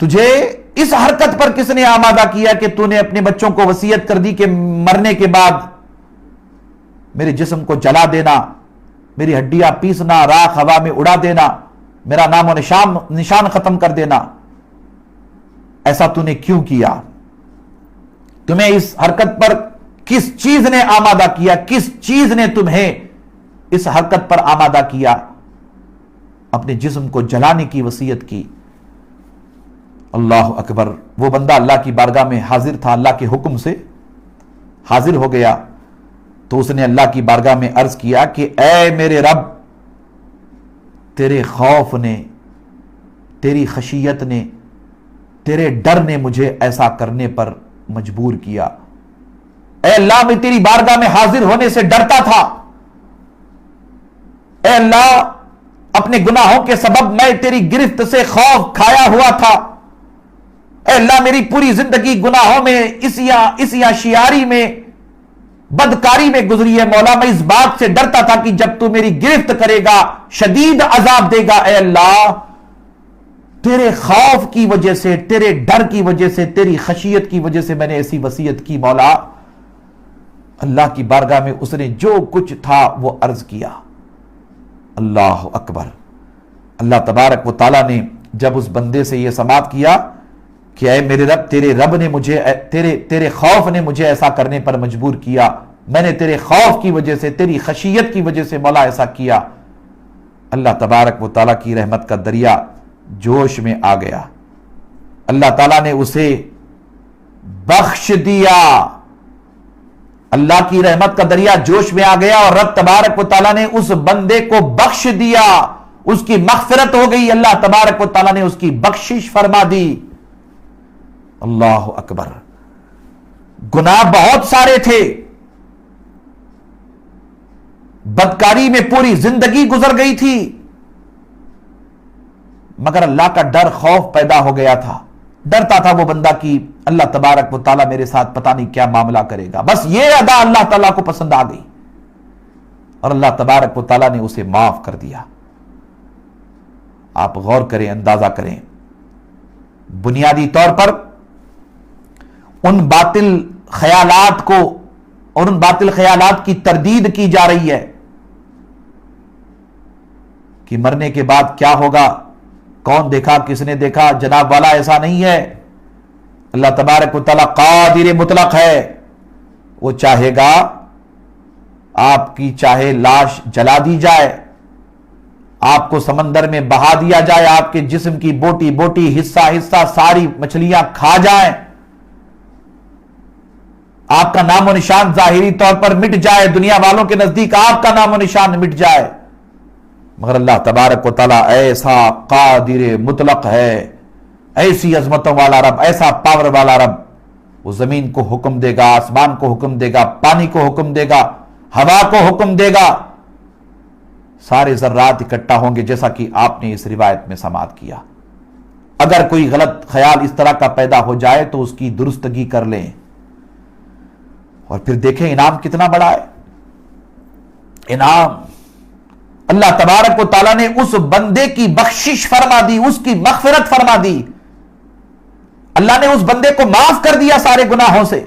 Speaker 1: تجھے اس حرکت پر کس نے آمادہ کیا کہ تو نے اپنے بچوں کو وصیت کر دی کہ مرنے کے بعد میرے جسم کو جلا دینا، میری ہڈیاں پیسنا، راکھ ہوا میں اڑا دینا، میرا نام و نشان ختم کر دینا. ایسا تو نے کیوں کیا؟ تمہیں اس حرکت پر کس چیز نے آمادہ کیا؟ کس چیز نے تمہیں اس حرکت پر آمادہ کیا؟ اپنے جسم کو جلانے کی وصیت کی. اللہ اکبر. وہ بندہ اللہ کی بارگاہ میں حاضر تھا، اللہ کے حکم سے حاضر ہو گیا. تو اس نے اللہ کی بارگاہ میں عرض کیا کہ اے میرے رب، تیرے خوف نے، تیری خشیت نے، تیرے ڈر نے مجھے ایسا کرنے پر مجبور کیا. اے اللہ، میں تیری بارگاہ میں حاضر ہونے سے ڈرتا تھا. اے اللہ، اپنے گناہوں کے سبب میں تیری گرفت سے خوف کھایا ہوا تھا. اے اللہ، میری پوری زندگی گناہوں میں، اسیاں شیاری میں، بدکاری میں گزری ہے. مولا، میں اس بات سے ڈرتا تھا کہ جب تو میری گرفت کرے گا، شدید عذاب دے گا. اے اللہ، تیرے خوف کی وجہ سے، تیرے ڈر کی وجہ سے، تیری خشیت کی وجہ سے میں نے ایسی وصیت کی. مولا، اللہ کی بارگاہ میں اس نے جو کچھ تھا وہ عرض کیا. اللہ اکبر. اللہ تبارک و تعالیٰ نے جب اس بندے سے یہ سماعت کیا کہ اے میرے رب، تیرے خوف نے مجھے ایسا کرنے پر مجبور کیا، میں نے تیرے خوف کی وجہ سے، تیری خشیت کی وجہ سے مولا ایسا کیا. اللہ تبارک و تعالیٰ کی رحمت کا دریا جوش میں آ گیا. اللہ تعالیٰ نے اسے بخش دیا. اللہ کی رحمت کا دریا جوش میں آ گیا اور رب تبارک و تعالیٰ نے اس بندے کو بخش دیا. اس کی مغفرت ہو گئی. اللہ تبارک و تعالیٰ نے اس کی بخشش فرما دی. اللہ اکبر. گناہ بہت سارے تھے، بدکاری میں پوری زندگی گزر گئی تھی، مگر اللہ کا ڈر، خوف پیدا ہو گیا تھا. ڈرتا تھا وہ بندہ کہ اللہ تبارک و تعالیٰ میرے ساتھ پتہ نہیں کیا معاملہ کرے گا. بس یہ ادا اللہ تعالیٰ کو پسند آ گئی اور اللہ تبارک و تعالیٰ نے اسے معاف کر دیا. آپ غور کریں، اندازہ کریں. بنیادی طور پر ان باطل خیالات کو اور ان باطل خیالات کی تردید کی جا رہی ہے کہ مرنے کے بعد کیا ہوگا، کون دیکھا، کس نے دیکھا. جناب والا ایسا نہیں ہے. اللہ تبارک و تعالیٰ قادر مطلق ہے. وہ چاہے گا آپ کی چاہے لاش جلا دی جائے، آپ کو سمندر میں بہا دیا جائے، آپ کے جسم کی بوٹی بوٹی، حصہ حصہ ساری مچھلیاں کھا جائیں، آپ کا نام و نشان ظاہری طور پر مٹ جائے، دنیا والوں کے نزدیک آپ کا نام و نشان مٹ جائے، مگر اللہ تبارک و تعالیٰ ایسا قادر مطلق ہے، ایسی عظمتوں والا رب، ایسا پاور والا رب. وہ زمین کو حکم دے گا، آسمان کو حکم دے گا، پانی کو حکم دے گا، ہوا کو حکم دے گا، سارے ذرات اکٹھا ہوں گے، جیسا کہ آپ نے اس روایت میں سماعت کیا. اگر کوئی غلط خیال اس طرح کا پیدا ہو جائے تو اس کی درستگی کر لیں اور پھر دیکھیں انعام کتنا بڑا ہے. انعام اللہ تبارک و تعالیٰ نے اس بندے کی بخشش فرما دی، اس کی مغفرت فرما دی. اللہ نے اس بندے کو معاف کر دیا سارے گناہوں سے،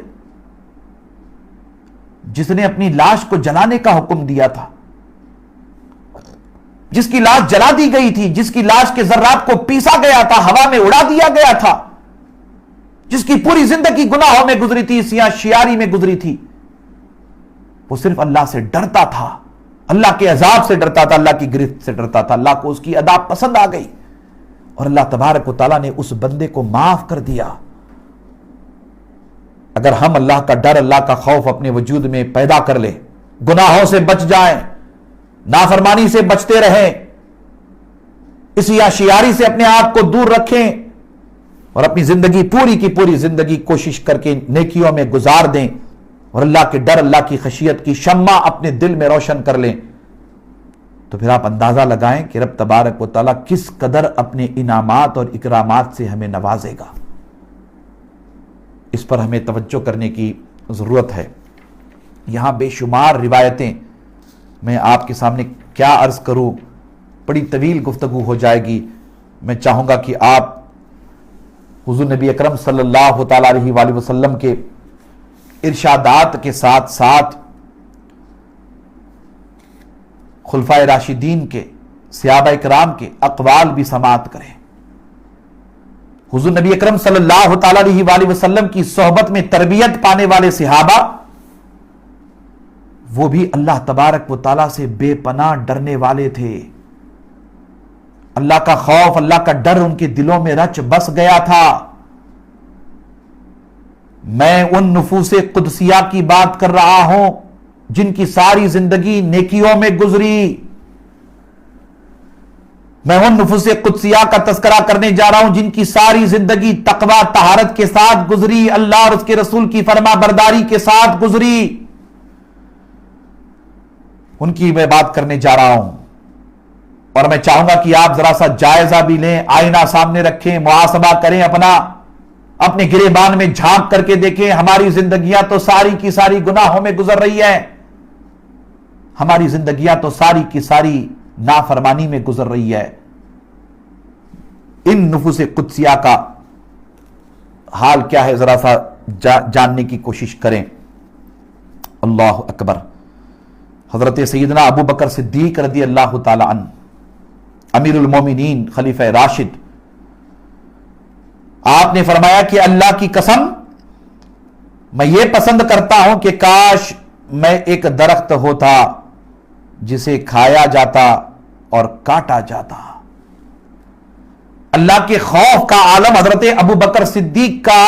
Speaker 1: جس نے اپنی لاش کو جلانے کا حکم دیا تھا، جس کی لاش جلا دی گئی تھی، جس کی لاش کے ذرات کو پیسا گیا تھا، ہوا میں اڑا دیا گیا تھا، جس کی پوری زندگی گناہوں میں گزری تھی، سیاہ شیاری میں گزری تھی. وہ صرف اللہ سے ڈرتا تھا، اللہ کے عذاب سے ڈرتا تھا، اللہ کی گرفت سے ڈرتا تھا. اللہ کو اس کی ادا پسند آ گئی اور اللہ تبارک و تعالیٰ نے اس بندے کو معاف کر دیا. اگر ہم اللہ کا ڈر، اللہ کا خوف اپنے وجود میں پیدا کر لیں، گناہوں سے بچ جائیں، نافرمانی سے بچتے رہیں، اس عیاشیاری سے اپنے آپ کو دور رکھیں اور اپنی زندگی پوری کی پوری زندگی کوشش کر کے نیکیوں میں گزار دیں اور اللہ کے ڈر، اللہ کی خشیت کی شمع اپنے دل میں روشن کر لیں، تو پھر آپ اندازہ لگائیں کہ رب تبارک و تعالیٰ کس قدر اپنے انعامات اور اکرامات سے ہمیں نوازے گا۔ اس پر ہمیں توجہ کرنے کی ضرورت ہے۔ یہاں بے شمار روایتیں، میں آپ کے سامنے کیا عرض کروں، بڑی طویل گفتگو ہو جائے گی۔ میں چاہوں گا کہ آپ حضور نبی اکرم صلی اللہ تعالیٰ علیہ وآلہ وسلم کے ارشادات کے ساتھ ساتھ خلفائے راشدین کے، صحابہ اکرام کے اقوال بھی سماعت کریں۔ حضور نبی اکرم صلی اللہ تعالیٰ علیہ وآلہ وسلم کی صحبت میں تربیت پانے والے صحابہ، وہ بھی اللہ تبارک و تعالیٰ سے بے پناہ ڈرنے والے تھے۔ اللہ کا خوف، اللہ کا ڈر ان کے دلوں میں رچ بس گیا تھا۔ میں ان نفوس قدسیہ کی بات کر رہا ہوں جن کی ساری زندگی نیکیوں میں گزری۔ میں ان نفوس قدسیہ کا تذکرہ کرنے جا رہا ہوں جن کی ساری زندگی تقوی، طہارت کے ساتھ گزری، اللہ اور اس کے رسول کی فرما برداری کے ساتھ گزری۔ ان کی میں بات کرنے جا رہا ہوں، اور میں چاہوں گا کہ آپ ذرا سا جائزہ بھی لیں، آئینہ سامنے رکھیں، محاسبہ کریں اپنے گریبان میں جھانک کر کے دیکھیں۔ ہماری زندگیاں تو ساری کی ساری گناہوں میں گزر رہی ہیں، ہماری زندگیاں تو ساری کی ساری نافرمانی میں گزر رہی ہے۔ ان نفوس قدسیہ کا حال کیا ہے ذرا سا جاننے کی کوشش کریں۔ اللہ اکبر۔ حضرت سیدنا ابو بکر صدیق رضی اللہ تعالی عنہ، امیر المومنین، خلیفہ راشد، آپ نے فرمایا کہ اللہ کی قسم، میں یہ پسند کرتا ہوں کہ کاش میں ایک درخت ہوتا جسے کھایا جاتا اور کاٹا جاتا۔ اللہ کے خوف کا عالم حضرت ابو بکر صدیق کا،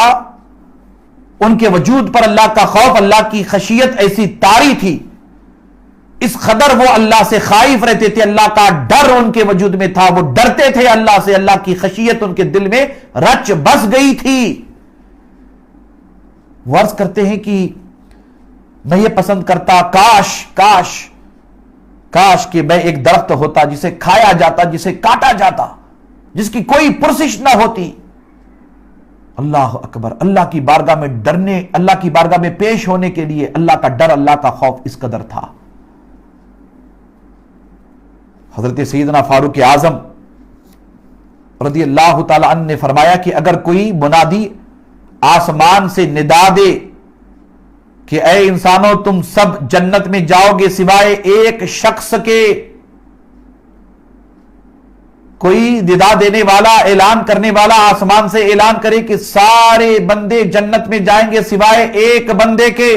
Speaker 1: ان کے وجود پر اللہ کا خوف، اللہ کی خشیت ایسی طاری تھی، اس قدر وہ اللہ سے خائف رہتے تھے، اللہ کا ڈر ان کے وجود میں تھا، وہ ڈرتے تھے اللہ سے، اللہ کی خشیت ان کے دل میں رچ بس گئی تھی۔ وہ عرض کرتے ہیں کہ میں یہ پسند کرتا، کاش کہ میں ایک درخت ہوتا جسے کھایا جاتا، جسے کاٹا جاتا، جس کی کوئی پرسش نہ ہوتی۔ اللہ اکبر۔ اللہ کی بارگاہ میں ڈرنے، اللہ کی بارگاہ میں پیش ہونے کے لیے اللہ کا ڈر، اللہ کا خوف اس قدر تھا۔ حضرت سیدنا فاروق اعظم رضی اللہ تعالی عنہ نے فرمایا کہ اگر کوئی منادی آسمان سے ندا دے کہ اے انسانوں تم سب جنت میں جاؤ گے سوائے ایک شخص کے، کوئی ندا دینے والا، اعلان کرنے والا آسمان سے اعلان کرے کہ سارے بندے جنت میں جائیں گے سوائے ایک بندے کے،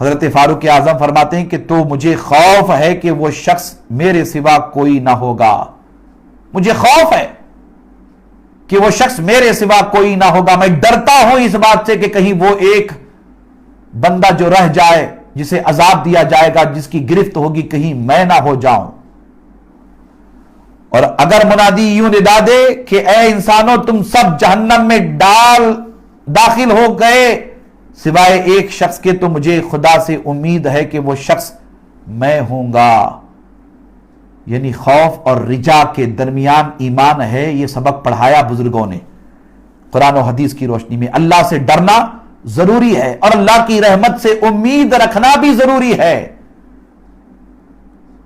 Speaker 1: حضرت فاروق اعظم فرماتے ہیں کہ تو مجھے خوف ہے کہ وہ شخص میرے سوا کوئی نہ ہوگا، مجھے خوف ہے کہ وہ شخص میرے سوا کوئی نہ ہوگا، میں ڈرتا ہوں اس بات سے کہ کہیں وہ ایک بندہ جو رہ جائے، جسے عذاب دیا جائے گا، جس کی گرفت ہوگی، کہیں میں نہ ہو جاؤں۔ اور اگر منادی یوں ندا دے کہ اے انسانوں تم سب جہنم میں داخل ہو گئے سوائے ایک شخص کے، تو مجھے خدا سے امید ہے کہ وہ شخص میں ہوں گا۔ یعنی خوف اور رجا کے درمیان ایمان ہے، یہ سبق پڑھایا بزرگوں نے قرآن و حدیث کی روشنی میں۔ اللہ سے ڈرنا ضروری ہے اور اللہ کی رحمت سے امید رکھنا بھی ضروری ہے۔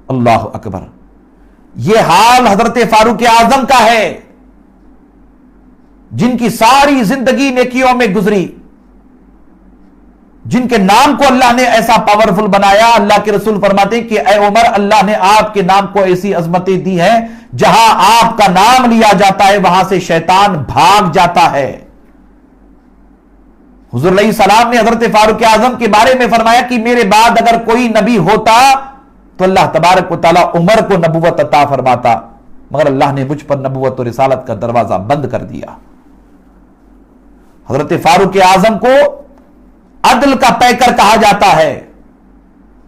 Speaker 1: اللہ اکبر۔ یہ حال حضرت فاروق اعظم کا ہے جن کی ساری زندگی نیکیوں میں گزری، جن کے نام کو اللہ نے ایسا پاورفل بنایا۔ اللہ کے رسول فرماتے ہیں کہ اے عمر، اللہ نے آپ کے نام کو ایسی عظمتیں دی ہیں، جہاں آپ کا نام لیا جاتا ہے وہاں سے شیطان بھاگ جاتا ہے۔ حضور علیہ السلام نے حضرت فاروق اعظم کے بارے میں فرمایا کہ میرے بعد اگر کوئی نبی ہوتا تو اللہ تبارک و تعالی عمر کو نبوت عطا فرماتا، مگر اللہ نے مجھ پر نبوت و رسالت کا دروازہ بند کر دیا۔ حضرت فاروق اعظم کو عدل کا پیکر کہا جاتا ہے۔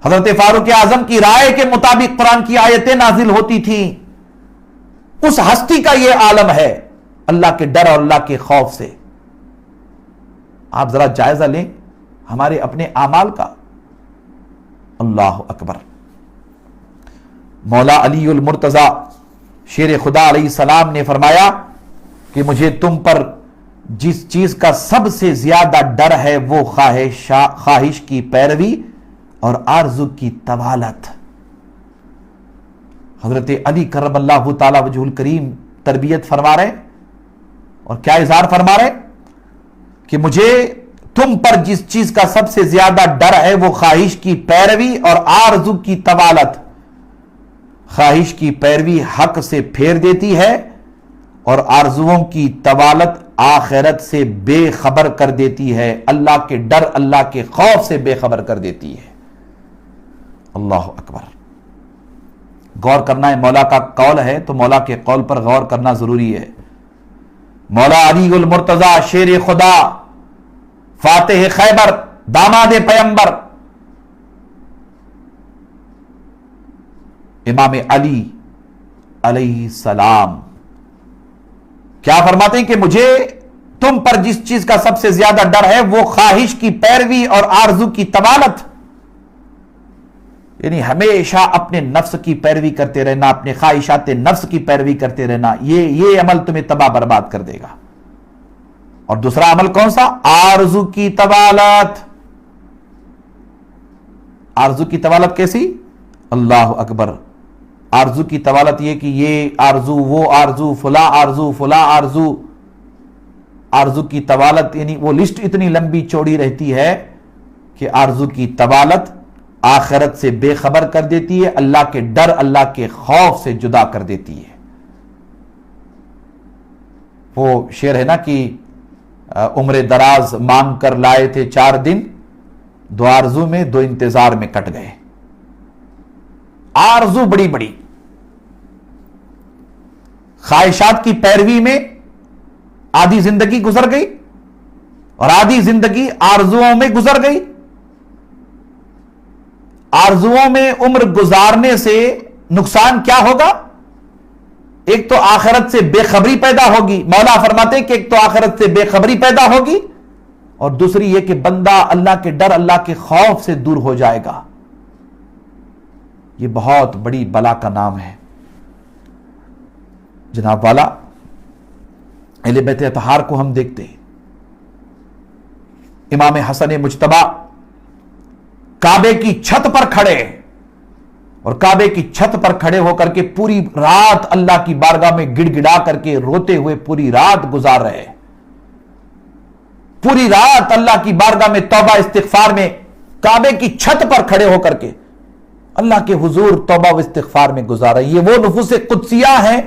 Speaker 1: حضرت فاروق اعظم کی رائے کے مطابق قرآن کی آیتیں نازل ہوتی تھیں، اس ہستی کا یہ عالم ہے اللہ کے ڈر اور اللہ کے خوف سے۔ آپ ذرا جائزہ لیں ہمارے اپنے اعمال کا۔ اللہ اکبر۔ مولا علی المرتضی شیر خدا علیہ السلام نے فرمایا کہ مجھے تم پر جس چیز کا سب سے زیادہ ڈر ہے وہ خواہش کی پیروی اور آرزو کی طوالت۔ حضرت علی کرم اللہ تعالی وجہ الکریم تربیت فرما رہے اور کیا اظہار فرما رہے کہ مجھے تم پر جس چیز کا سب سے زیادہ ڈر ہے وہ خواہش کی پیروی اور آرزو کی طوالت۔ خواہش کی پیروی حق سے پھیر دیتی ہے اور آرزوؤں کی طوالت آخرت سے بے خبر کر دیتی ہے، اللہ کے ڈر اللہ کے خوف سے بے خبر کر دیتی ہے۔ اللہ اکبر۔ غور کرنا ہے، مولا کا قول ہے تو مولا کے قول پر غور کرنا ضروری ہے۔ مولا علی المرتضی شیر خدا، فاتح خیبر، داماد پیمبر، امام علی علیہ السلام کیا فرماتے ہیں کہ مجھے تم پر جس چیز کا سب سے زیادہ ڈر ہے وہ خواہش کی پیروی اور آرزو کی طوالت، یعنی ہمیشہ اپنے نفس کی پیروی کرتے رہنا، اپنے خواہشات نفس کی پیروی کرتے رہنا، یہ عمل تمہیں تباہ برباد کر دے گا۔ اور دوسرا عمل کون سا؟ آرزو کی طوالت۔ آرزو کی طوالت کیسی؟ اللہ اکبر۔ آرزو کی طوالت یہ کہ یہ آرزو، وہ آرزو، فلاں آرزو، فلاں آرزو۔ آرزو کی طوالت یعنی وہ لسٹ اتنی لمبی چوڑی رہتی ہے کہ آرزو کی طوالت آخرت سے بے خبر کر دیتی ہے، اللہ کے ڈر اللہ کے خوف سے جدا کر دیتی ہے۔ وہ شعر ہے نا کہ عمر دراز مانگ کر لائے تھے 4 دن، 2 آرزو میں 2 انتظار میں کٹ گئے۔ آرزو بڑی بڑی، خواہشات کی پیروی میں آدھی زندگی گزر گئی اور آدھی زندگی آرزوؤں میں گزر گئی۔ آرزوؤں میں عمر گزارنے سے نقصان کیا ہوگا؟ ایک تو آخرت سے بے خبری پیدا ہوگی، مولا فرماتے کہ ایک تو آخرت سے بے خبری پیدا ہوگی اور دوسری یہ کہ بندہ اللہ کے ڈر اللہ کے خوف سے دور ہو جائے گا۔ یہ بہت بڑی بلا کا نام ہے۔ جناب والا، اہل بیت اطہار کو ہم دیکھتے ہیں، امام حسن مجتبی کعبے کی چھت پر کھڑے اور کعبے کی چھت پر کھڑے ہو کر کے پوری رات اللہ کی بارگاہ میں گڑ گڑا کر کے روتے ہوئے پوری رات گزار رہے، پوری رات اللہ کی بارگاہ میں توبہ استغفار میں کعبے کی چھت پر کھڑے ہو کر کے اللہ کے حضور توبہ و استغفار میں گزارا۔ یہ وہ نفوس قدسیہ ہیں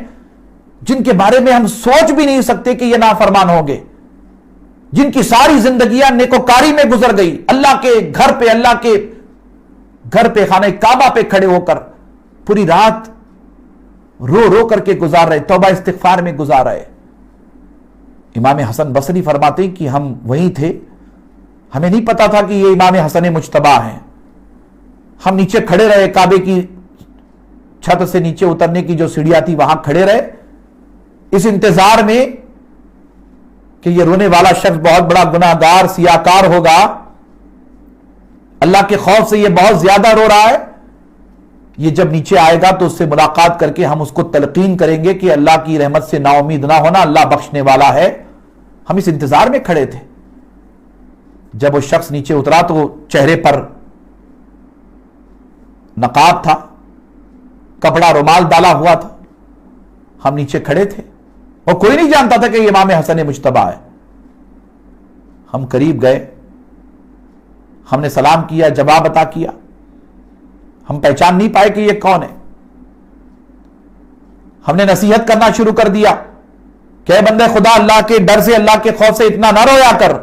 Speaker 1: جن کے بارے میں ہم سوچ بھی نہیں سکتے کہ یہ نافرمان ہوں گے، جن کی ساری زندگیاں نیکوکاری میں گزر گئی، اللہ کے گھر پہ خانہ کعبہ پہ کھڑے ہو کر پوری رات رو رو کر کے گزار رہے، توبہ استغفار میں گزار رہے۔ امام حسن بصری فرماتے ہیں کہ ہم وہیں تھے، ہمیں نہیں پتا تھا کہ یہ امام حسن مجتبی ہیں۔ ہم نیچے کھڑے رہے، کعبے کی چھت سے نیچے اترنے کی جو سیڑھیاں تھی وہاں کھڑے رہے، اس انتظار میں کہ یہ رونے والا شخص بہت بڑا گناہگار سیاکار ہوگا، اللہ کے خوف سے یہ بہت زیادہ رو رہا ہے، یہ جب نیچے آئے گا تو اس سے ملاقات کر کے ہم اس کو تلقین کریں گے کہ اللہ کی رحمت سے نا امید نہ ہونا، اللہ بخشنے والا ہے۔ ہم اس انتظار میں کھڑے تھے۔ جب وہ شخص نیچے اترا تو چہرے پر نقاب تھا، کپڑا رومال ڈالا ہوا تھا، ہم نیچے کھڑے تھے اور کوئی نہیں جانتا تھا کہ یہ امام حسن مجتبی ہے۔ ہم قریب گئے، ہم نے سلام کیا، جواب عطا کیا، ہم پہچان نہیں پائے کہ یہ کون ہے۔ ہم نے نصیحت کرنا شروع کر دیا کہ اے بندے خدا، اللہ کے ڈر سے اللہ کے خوف سے اتنا نہ رویا کر،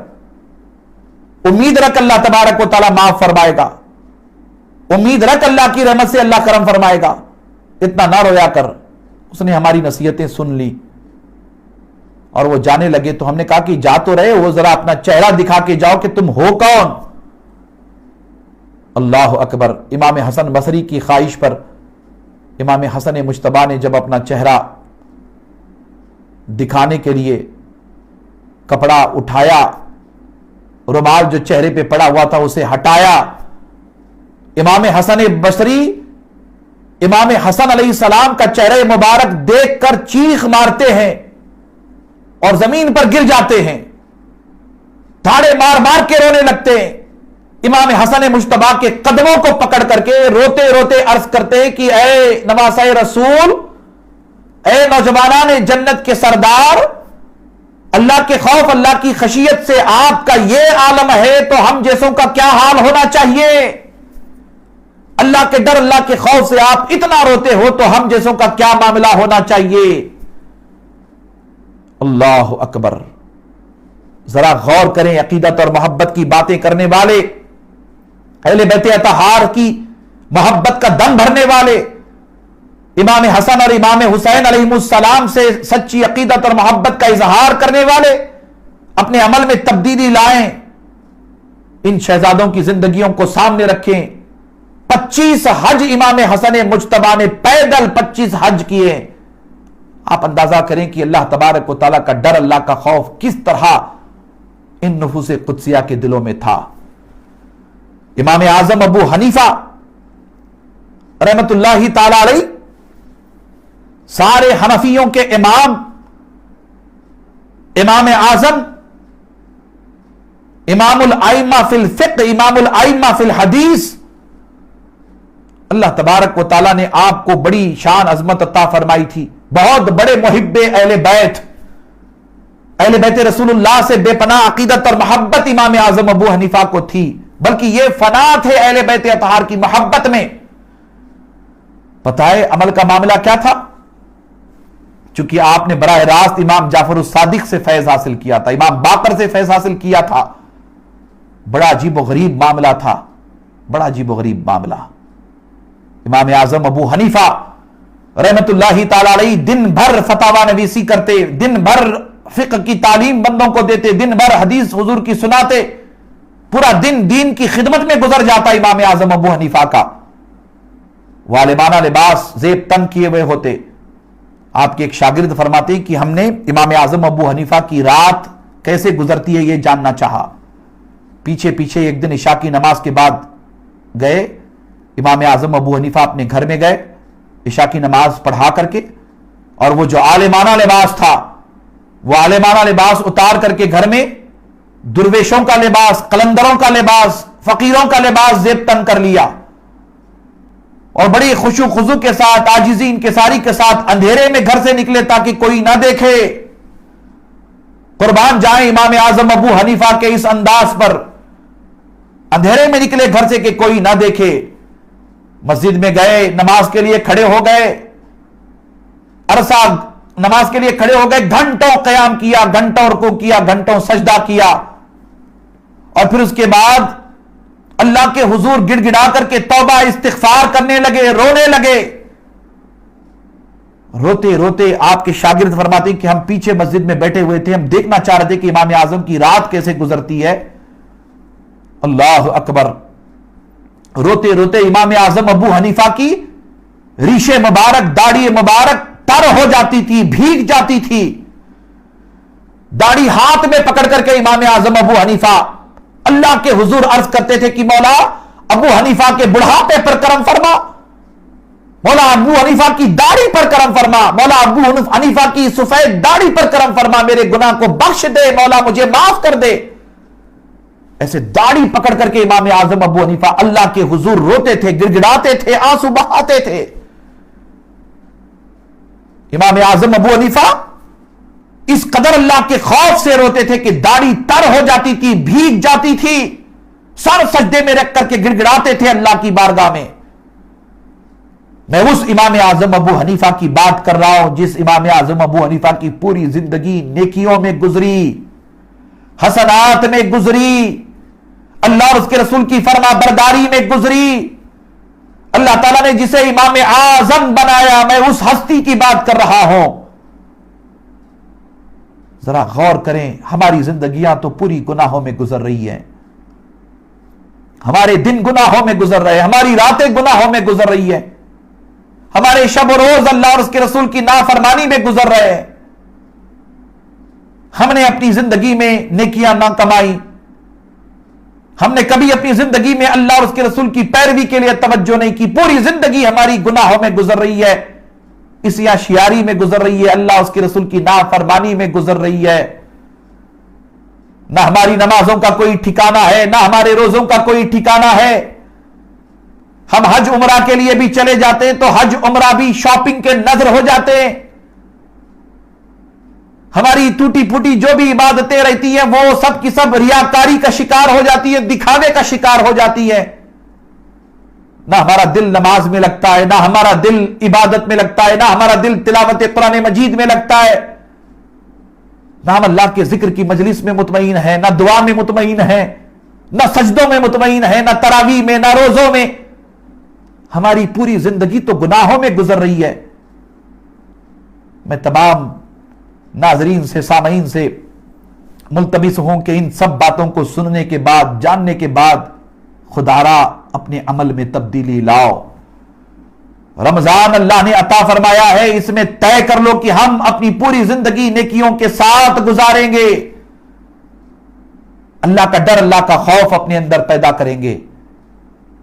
Speaker 1: امید رکھ اللہ تبارک و تعالیٰ معاف فرمائے گا، امید رکھ اللہ کی رحمت سے اللہ کرم فرمائے گا، اتنا نہ رویا کر۔ اس نے ہماری نصیحتیں سن لی اور وہ جانے لگے تو ہم نے کہا کہ جا تو رہے وہ ذرا اپنا چہرہ دکھا کے جاؤ کہ تم ہو کون۔ اللہ اکبر۔ امام حسن بصری کی خواہش پر امام حسن مجتبی نے جب اپنا چہرہ دکھانے کے لیے کپڑا اٹھایا، رومال جو چہرے پہ پڑا ہوا تھا اسے ہٹایا۔ امام حسن بصری امام حسن علیہ السلام کا چہرہ مبارک دیکھ کر چیخ مارتے ہیں اور زمین پر گر جاتے ہیں، دھاڑے مار مار کے رونے لگتے ہیں۔ امام حسن مجتبیٰ کے قدموں کو پکڑ کر کے روتے روتے عرض کرتے ہیں کہ اے نواسہ رسول، اے نوجوانان جنت کے سردار، اللہ کے خوف، اللہ کی خشیت سے آپ کا یہ عالم ہے تو ہم جیسوں کا کیا حال ہونا چاہیے؟ اللہ کے ڈر، اللہ کے خوف سے آپ اتنا روتے ہو تو ہم جیسوں کا کیا معاملہ ہونا چاہیے؟ اللہ اکبر۔ ذرا غور کریں، عقیدت اور محبت کی باتیں کرنے والے، اہل بیت اطہار کی محبت کا دم بھرنے والے، امام حسن اور امام حسین علیہ السلام سے سچی عقیدت اور محبت کا اظہار کرنے والے اپنے عمل میں تبدیلی لائیں، ان شہزادوں کی زندگیوں کو سامنے رکھیں۔ 25 حج امام حسن مجتبیٰ نے پیدل 25 حج کیے۔ آپ اندازہ کریں کہ اللہ تبارک و تعالیٰ کا ڈر، اللہ کا خوف کس طرح ان نفوس قدسیہ کے دلوں میں تھا۔ امام اعظم ابو حنیفہ رحمت اللہ تعالی علیہ، سارے حنفیوں کے امام، امام اعظم، امام الائمہ فی الفقہ، امام الائمہ فی الحدیث، اللہ تبارک و تعالیٰ نے آپ کو بڑی شان عظمت عطا فرمائی تھی، بہت بڑے محب اہل بیت، اہل بیت رسول اللہ سے بے پناہ عقیدت اور محبت امام اعظم ابو حنیفہ کو تھی، بلکہ یہ فنا تھے اہل بیت اطہار کی محبت میں۔ پتہ ہے عمل کا معاملہ کیا تھا؟ چونکہ آپ نے براہ راست امام جعفر الصادق سے فیض حاصل کیا تھا، امام باقر سے فیض حاصل کیا تھا، بڑا عجیب و غریب معاملہ تھا، بڑا عجیب و غریب معاملہ۔ امام اعظم ابو حنیفہ رحمت اللہ تعالی علیہ دن بھر فتاوی نویسی کرتے، دن بھر فقہ کی تعلیم بندوں کو دیتے، دن بھر حدیث حضور کی سناتے، پورا دن دین کی خدمت میں گزر جاتا امام اعظم ابو حنیفہ کا۔ وہ عالمانہ لباس زیب تن کیے ہوئے ہوتے۔ آپ کے ایک شاگرد فرماتے ہیں کہ ہم نے امام اعظم ابو حنیفہ کی رات کیسے گزرتی ہے یہ جاننا چاہا۔ پیچھے پیچھے ایک دن عشاء کی نماز کے بعد گئے، امام اعظم ابو حنیفہ اپنے گھر میں گئے عشاء کی نماز پڑھا کر کے، اور وہ جو عالمانہ لباس تھا وہ عالمانہ لباس اتار کر کے گھر میں درویشوں کا لباس، قلندروں کا لباس، فقیروں کا لباس زیب تن کر لیا، اور بڑی خشوع خضوع کے ساتھ، عاجزی انکساری کے ساتھ اندھیرے میں گھر سے نکلے تاکہ کوئی نہ دیکھے۔ قربان جائیں امام اعظم ابو حنیفہ کے اس انداز پر، اندھیرے میں نکلے گھر سے کہ کوئی نہ دیکھے۔ مسجد میں گئے، نماز کے لیے کھڑے ہو گئے، عرصہ نماز کے لیے کھڑے ہو گئے، گھنٹوں قیام کیا، گھنٹوں رکوع کیا، گھنٹوں سجدہ کیا، اور پھر اس کے بعد اللہ کے حضور گڑ گڑا کر کے توبہ استغفار کرنے لگے، رونے لگے۔ روتے روتے آپ کے شاگرد فرماتے ہیں کہ ہم پیچھے مسجد میں بیٹھے ہوئے تھے، ہم دیکھنا چاہ رہے تھے کہ امام اعظم کی رات کیسے گزرتی ہے۔ اللہ اکبر۔ روتے روتے امام اعظم ابو حنیفہ کی ریشے مبارک، داڑھی مبارک تر ہو جاتی تھی، بھیگ جاتی تھی۔ داڑھی ہاتھ میں پکڑ کر کے امام اعظم ابو حنیفہ اللہ کے حضور عرض کرتے تھے کہ مولا ابو حنیفہ کے بڑھاپے پر کرم فرما، مولا ابو حنیفہ کی داڑھی پر کرم فرما، مولا ابو حنیفہ کی سفید داڑھی پر کرم فرما، میرے گناہ کو بخش دے، مولا مجھے معاف کر دے۔ ایسے داڑھی پکڑ کر کے امام اعظم ابو حنیفہ اللہ کے حضور روتے تھے، گڑ گڑاتے تھے، آنسو بہاتے تھے۔ امام اعظم ابو حنیفہ اس قدر اللہ کے خوف سے روتے تھے کہ داڑھی تر ہو جاتی تھی، بھیگ جاتی تھی، سر سجدے میں رکھ کر کے گڑ گڑاتے تھے اللہ کی بارگاہ میں۔ میں اس امام اعظم ابو حنیفہ کی بات کر رہا ہوں جس امام اعظم ابو حنیفہ کی پوری زندگی نیکیوں میں گزری، حسنات میں گزری، اللہ اور اس کے رسول کی فرما برداری میں گزری۔ اللہ تعالیٰ نے جسے امام اعظم بنایا، میں اس ہستی کی بات کر رہا ہوں۔ ذرا غور کریں، ہماری زندگیاں تو پوری گناہوں میں گزر رہی ہیں، ہمارے دن گناہوں میں گزر رہے ہیں، ہماری راتیں گناہوں میں گزر رہی ہیں، ہمارے شب و روز اللہ اور اس کے رسول کی نافرمانی میں گزر رہے ہیں۔ ہم نے اپنی زندگی میں نیکیاں نہ کمائی، ہم نے کبھی اپنی زندگی میں اللہ اور اس کے رسول کی پیروی کے لیے توجہ نہیں کی، پوری زندگی ہماری گناہوں میں گزر رہی ہے، عصیاں میں گزر رہی ہے، اللہ اس کے رسول کی نافرمانی میں گزر رہی ہے، نہ ہماری نمازوں کا کوئی ٹھکانہ ہے، نہ ہمارے روزوں کا کوئی ٹھکانہ ہے۔ ہم حج عمرہ کے لیے بھی چلے جاتے ہیں تو حج عمرہ بھی شاپنگ کے نظر ہو جاتے ہیں، ہماری ٹوٹی پھوٹی جو بھی عبادتیں رہتی ہیں وہ سب کی سب ریاکاری کا شکار ہو جاتی ہے، دکھاوے کا شکار ہو جاتی ہے، نہ ہمارا دل نماز میں لگتا ہے، نہ ہمارا دل عبادت میں لگتا ہے، نہ ہمارا دل تلاوت قرآن مجید میں لگتا ہے، نہ ہم اللہ کے ذکر کی مجلس میں مطمئن ہیں، نہ دعا میں مطمئن ہیں، نہ سجدوں میں مطمئن ہیں، نہ تراویح میں، نہ روزوں میں، ہماری پوری زندگی تو گناہوں میں گزر رہی ہے۔ میں تمام ناظرین سے، سامعین سے ملتمس ہوں کہ ان سب باتوں کو سننے کے بعد، جاننے کے بعد خدا را اپنے عمل میں تبدیلی لاؤ۔ رمضان اللہ نے عطا فرمایا ہے، اس میں طے کر لو کہ ہم اپنی پوری زندگی نیکیوں کے ساتھ گزاریں گے، اللہ کا ڈر، اللہ کا خوف اپنے اندر پیدا کریں گے۔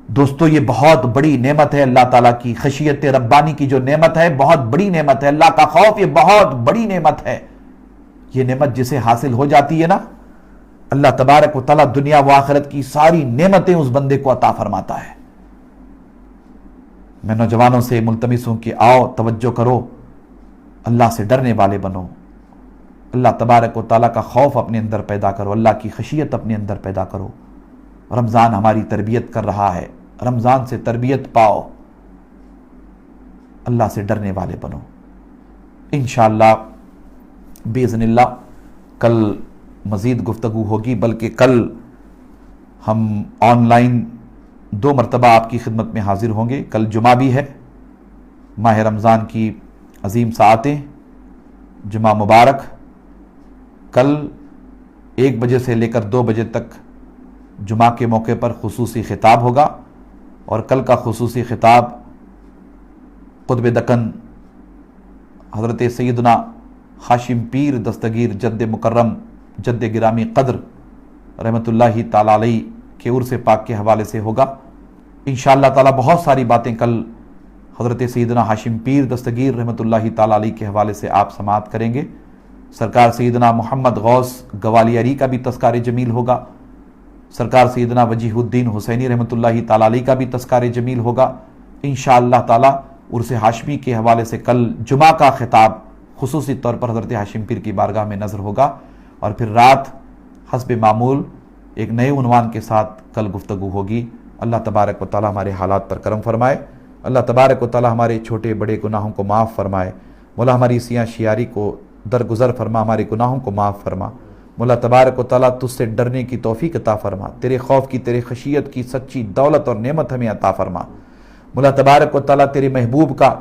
Speaker 1: دوستو یہ بہت بڑی نعمت ہے اللہ تعالیٰ کی، خشیت ربانی کی جو نعمت ہے بہت بڑی نعمت ہے، اللہ کا خوف یہ بہت بڑی نعمت ہے۔ یہ نعمت جسے حاصل ہو جاتی ہے نا، اللہ تبارک و تعالیٰ دنیا و آخرت کی ساری نعمتیں اس بندے کو عطا فرماتا ہے۔ میں نوجوانوں سے ملتمس ہوں کہ آؤ توجہ کرو، اللہ سے ڈرنے والے بنو، اللہ تبارک و تعالیٰ کا خوف اپنے اندر پیدا کرو، اللہ کی خشیت اپنے اندر پیدا کرو۔ رمضان ہماری تربیت کر رہا ہے، رمضان سے تربیت پاؤ، اللہ سے ڈرنے والے بنو۔ انشاءاللہ باذن اللہ کل مزید گفتگو ہوگی، بلکہ کل ہم آن لائن 2 مرتبہ آپ کی خدمت میں حاضر ہوں گے۔ کل جمعہ بھی ہے، ماہ رمضان کی عظیم ساعتیں، جمعہ مبارک۔ کل 1 بجے سے لے کر 2 بجے تک جمعہ کے موقع پر خصوصی خطاب ہوگا، اور کل کا خصوصی خطاب قطب دکن حضرت سیدنا ہاشم پیر دستگیر جد مکرم جد گرامی قدر رحمۃ اللہ تعالی علیہ کے عرس پاک کے حوالے سے ہوگا۔ انشاءاللہ تعالی بہت ساری باتیں کل حضرت سیدنا ہاشم پیر دستگیر رحمۃ اللہ تعالی علیہ کے حوالے سے آپ سماعت کریں گے۔ سرکار سیدنا محمد غوث گوالیاری کا بھی تذکار جمیل ہوگا، سرکار سیدنا وجیہ الدین حسینی رحمۃ اللہ تعالی علیہ کا بھی تذکار جمیل ہوگا۔ انشاءاللہ تعالی عرس ہاشمی کے حوالے سے کل جمعہ کا خطاب خصوصی طور پر حضرت ہاشم پیر کی بارگاہ میں نظر ہوگا، اور پھر رات حسب معمول ایک نئے عنوان کے ساتھ کل گفتگو ہوگی۔ اللہ تبارک و تعالی ہمارے حالات پر کرم فرمائے، اللہ تبارک و تعالی ہمارے چھوٹے بڑے گناہوں کو معاف فرمائے، مولا ہماری سیاں شیاری کو درگزر فرما، ہمارے گناہوں کو معاف فرما، مولا تبارک و تعالیٰ تجھ سے ڈرنے کی توفیق عطا فرما، تیرے خوف کی، تیرے خشیت کی سچی دولت اور نعمت ہمیں عطا فرما، مولا تبارک و تعالیٰ تیرے محبوب کا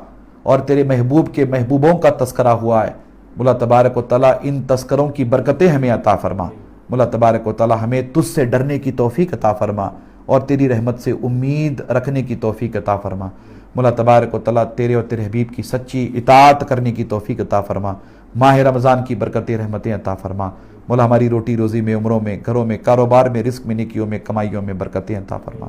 Speaker 1: اور تیرے محبوب کے محبوبوں کا تذکرہ ہوا ہے، مولا تبارک و تعالیٰ ان تذکروں کی برکتیں ہمیں عطا فرما، مولا تبارک و تعالیٰ ہمیں تجھ سے ڈرنے کی توفیق عطا فرما اور تیری رحمت سے امید رکھنے کی توفیق عطا فرما، مولا تبارک و تعالیٰ تیرے اور تیرے حبیب کی سچی اطاعت کرنے کی توفیق عطا فرما، ماہ رمضان کی برکتیں رحمتیں عطا فرما، مولا ہماری روٹی روزی میں، عمروں میں، گھروں میں، کاروبار میں، رزق میں، نیکیوں میں، کمائیوں میں برکتیں عطا فرما،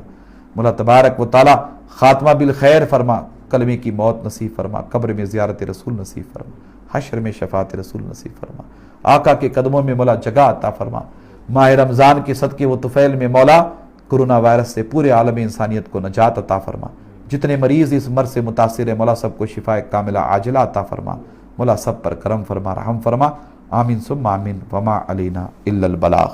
Speaker 1: مولا تبارک و تعالیٰ خاتمہ بالخیر فرما، کلمے کی موت نصیب فرما، قبر میں زیارت رسول نصیب فرما، حشر میں شفاعت رسول نصیب فرما، آقا کے قدموں میں مولا جگہ عطا فرما، ماہ رمضان کے صدقے و طفیل میں مولا کرونا وائرس سے پورے عالم انسانیت کو نجات عطا فرما، جتنے مریض اس مرض سے متاثر ہیں مولا سب کو شفاء کاملہ عاجلہ عطا فرما، مولا سب پر کرم فرما، رحم فرما، آمین ثم آمین، وما علینا الا البلاغ۔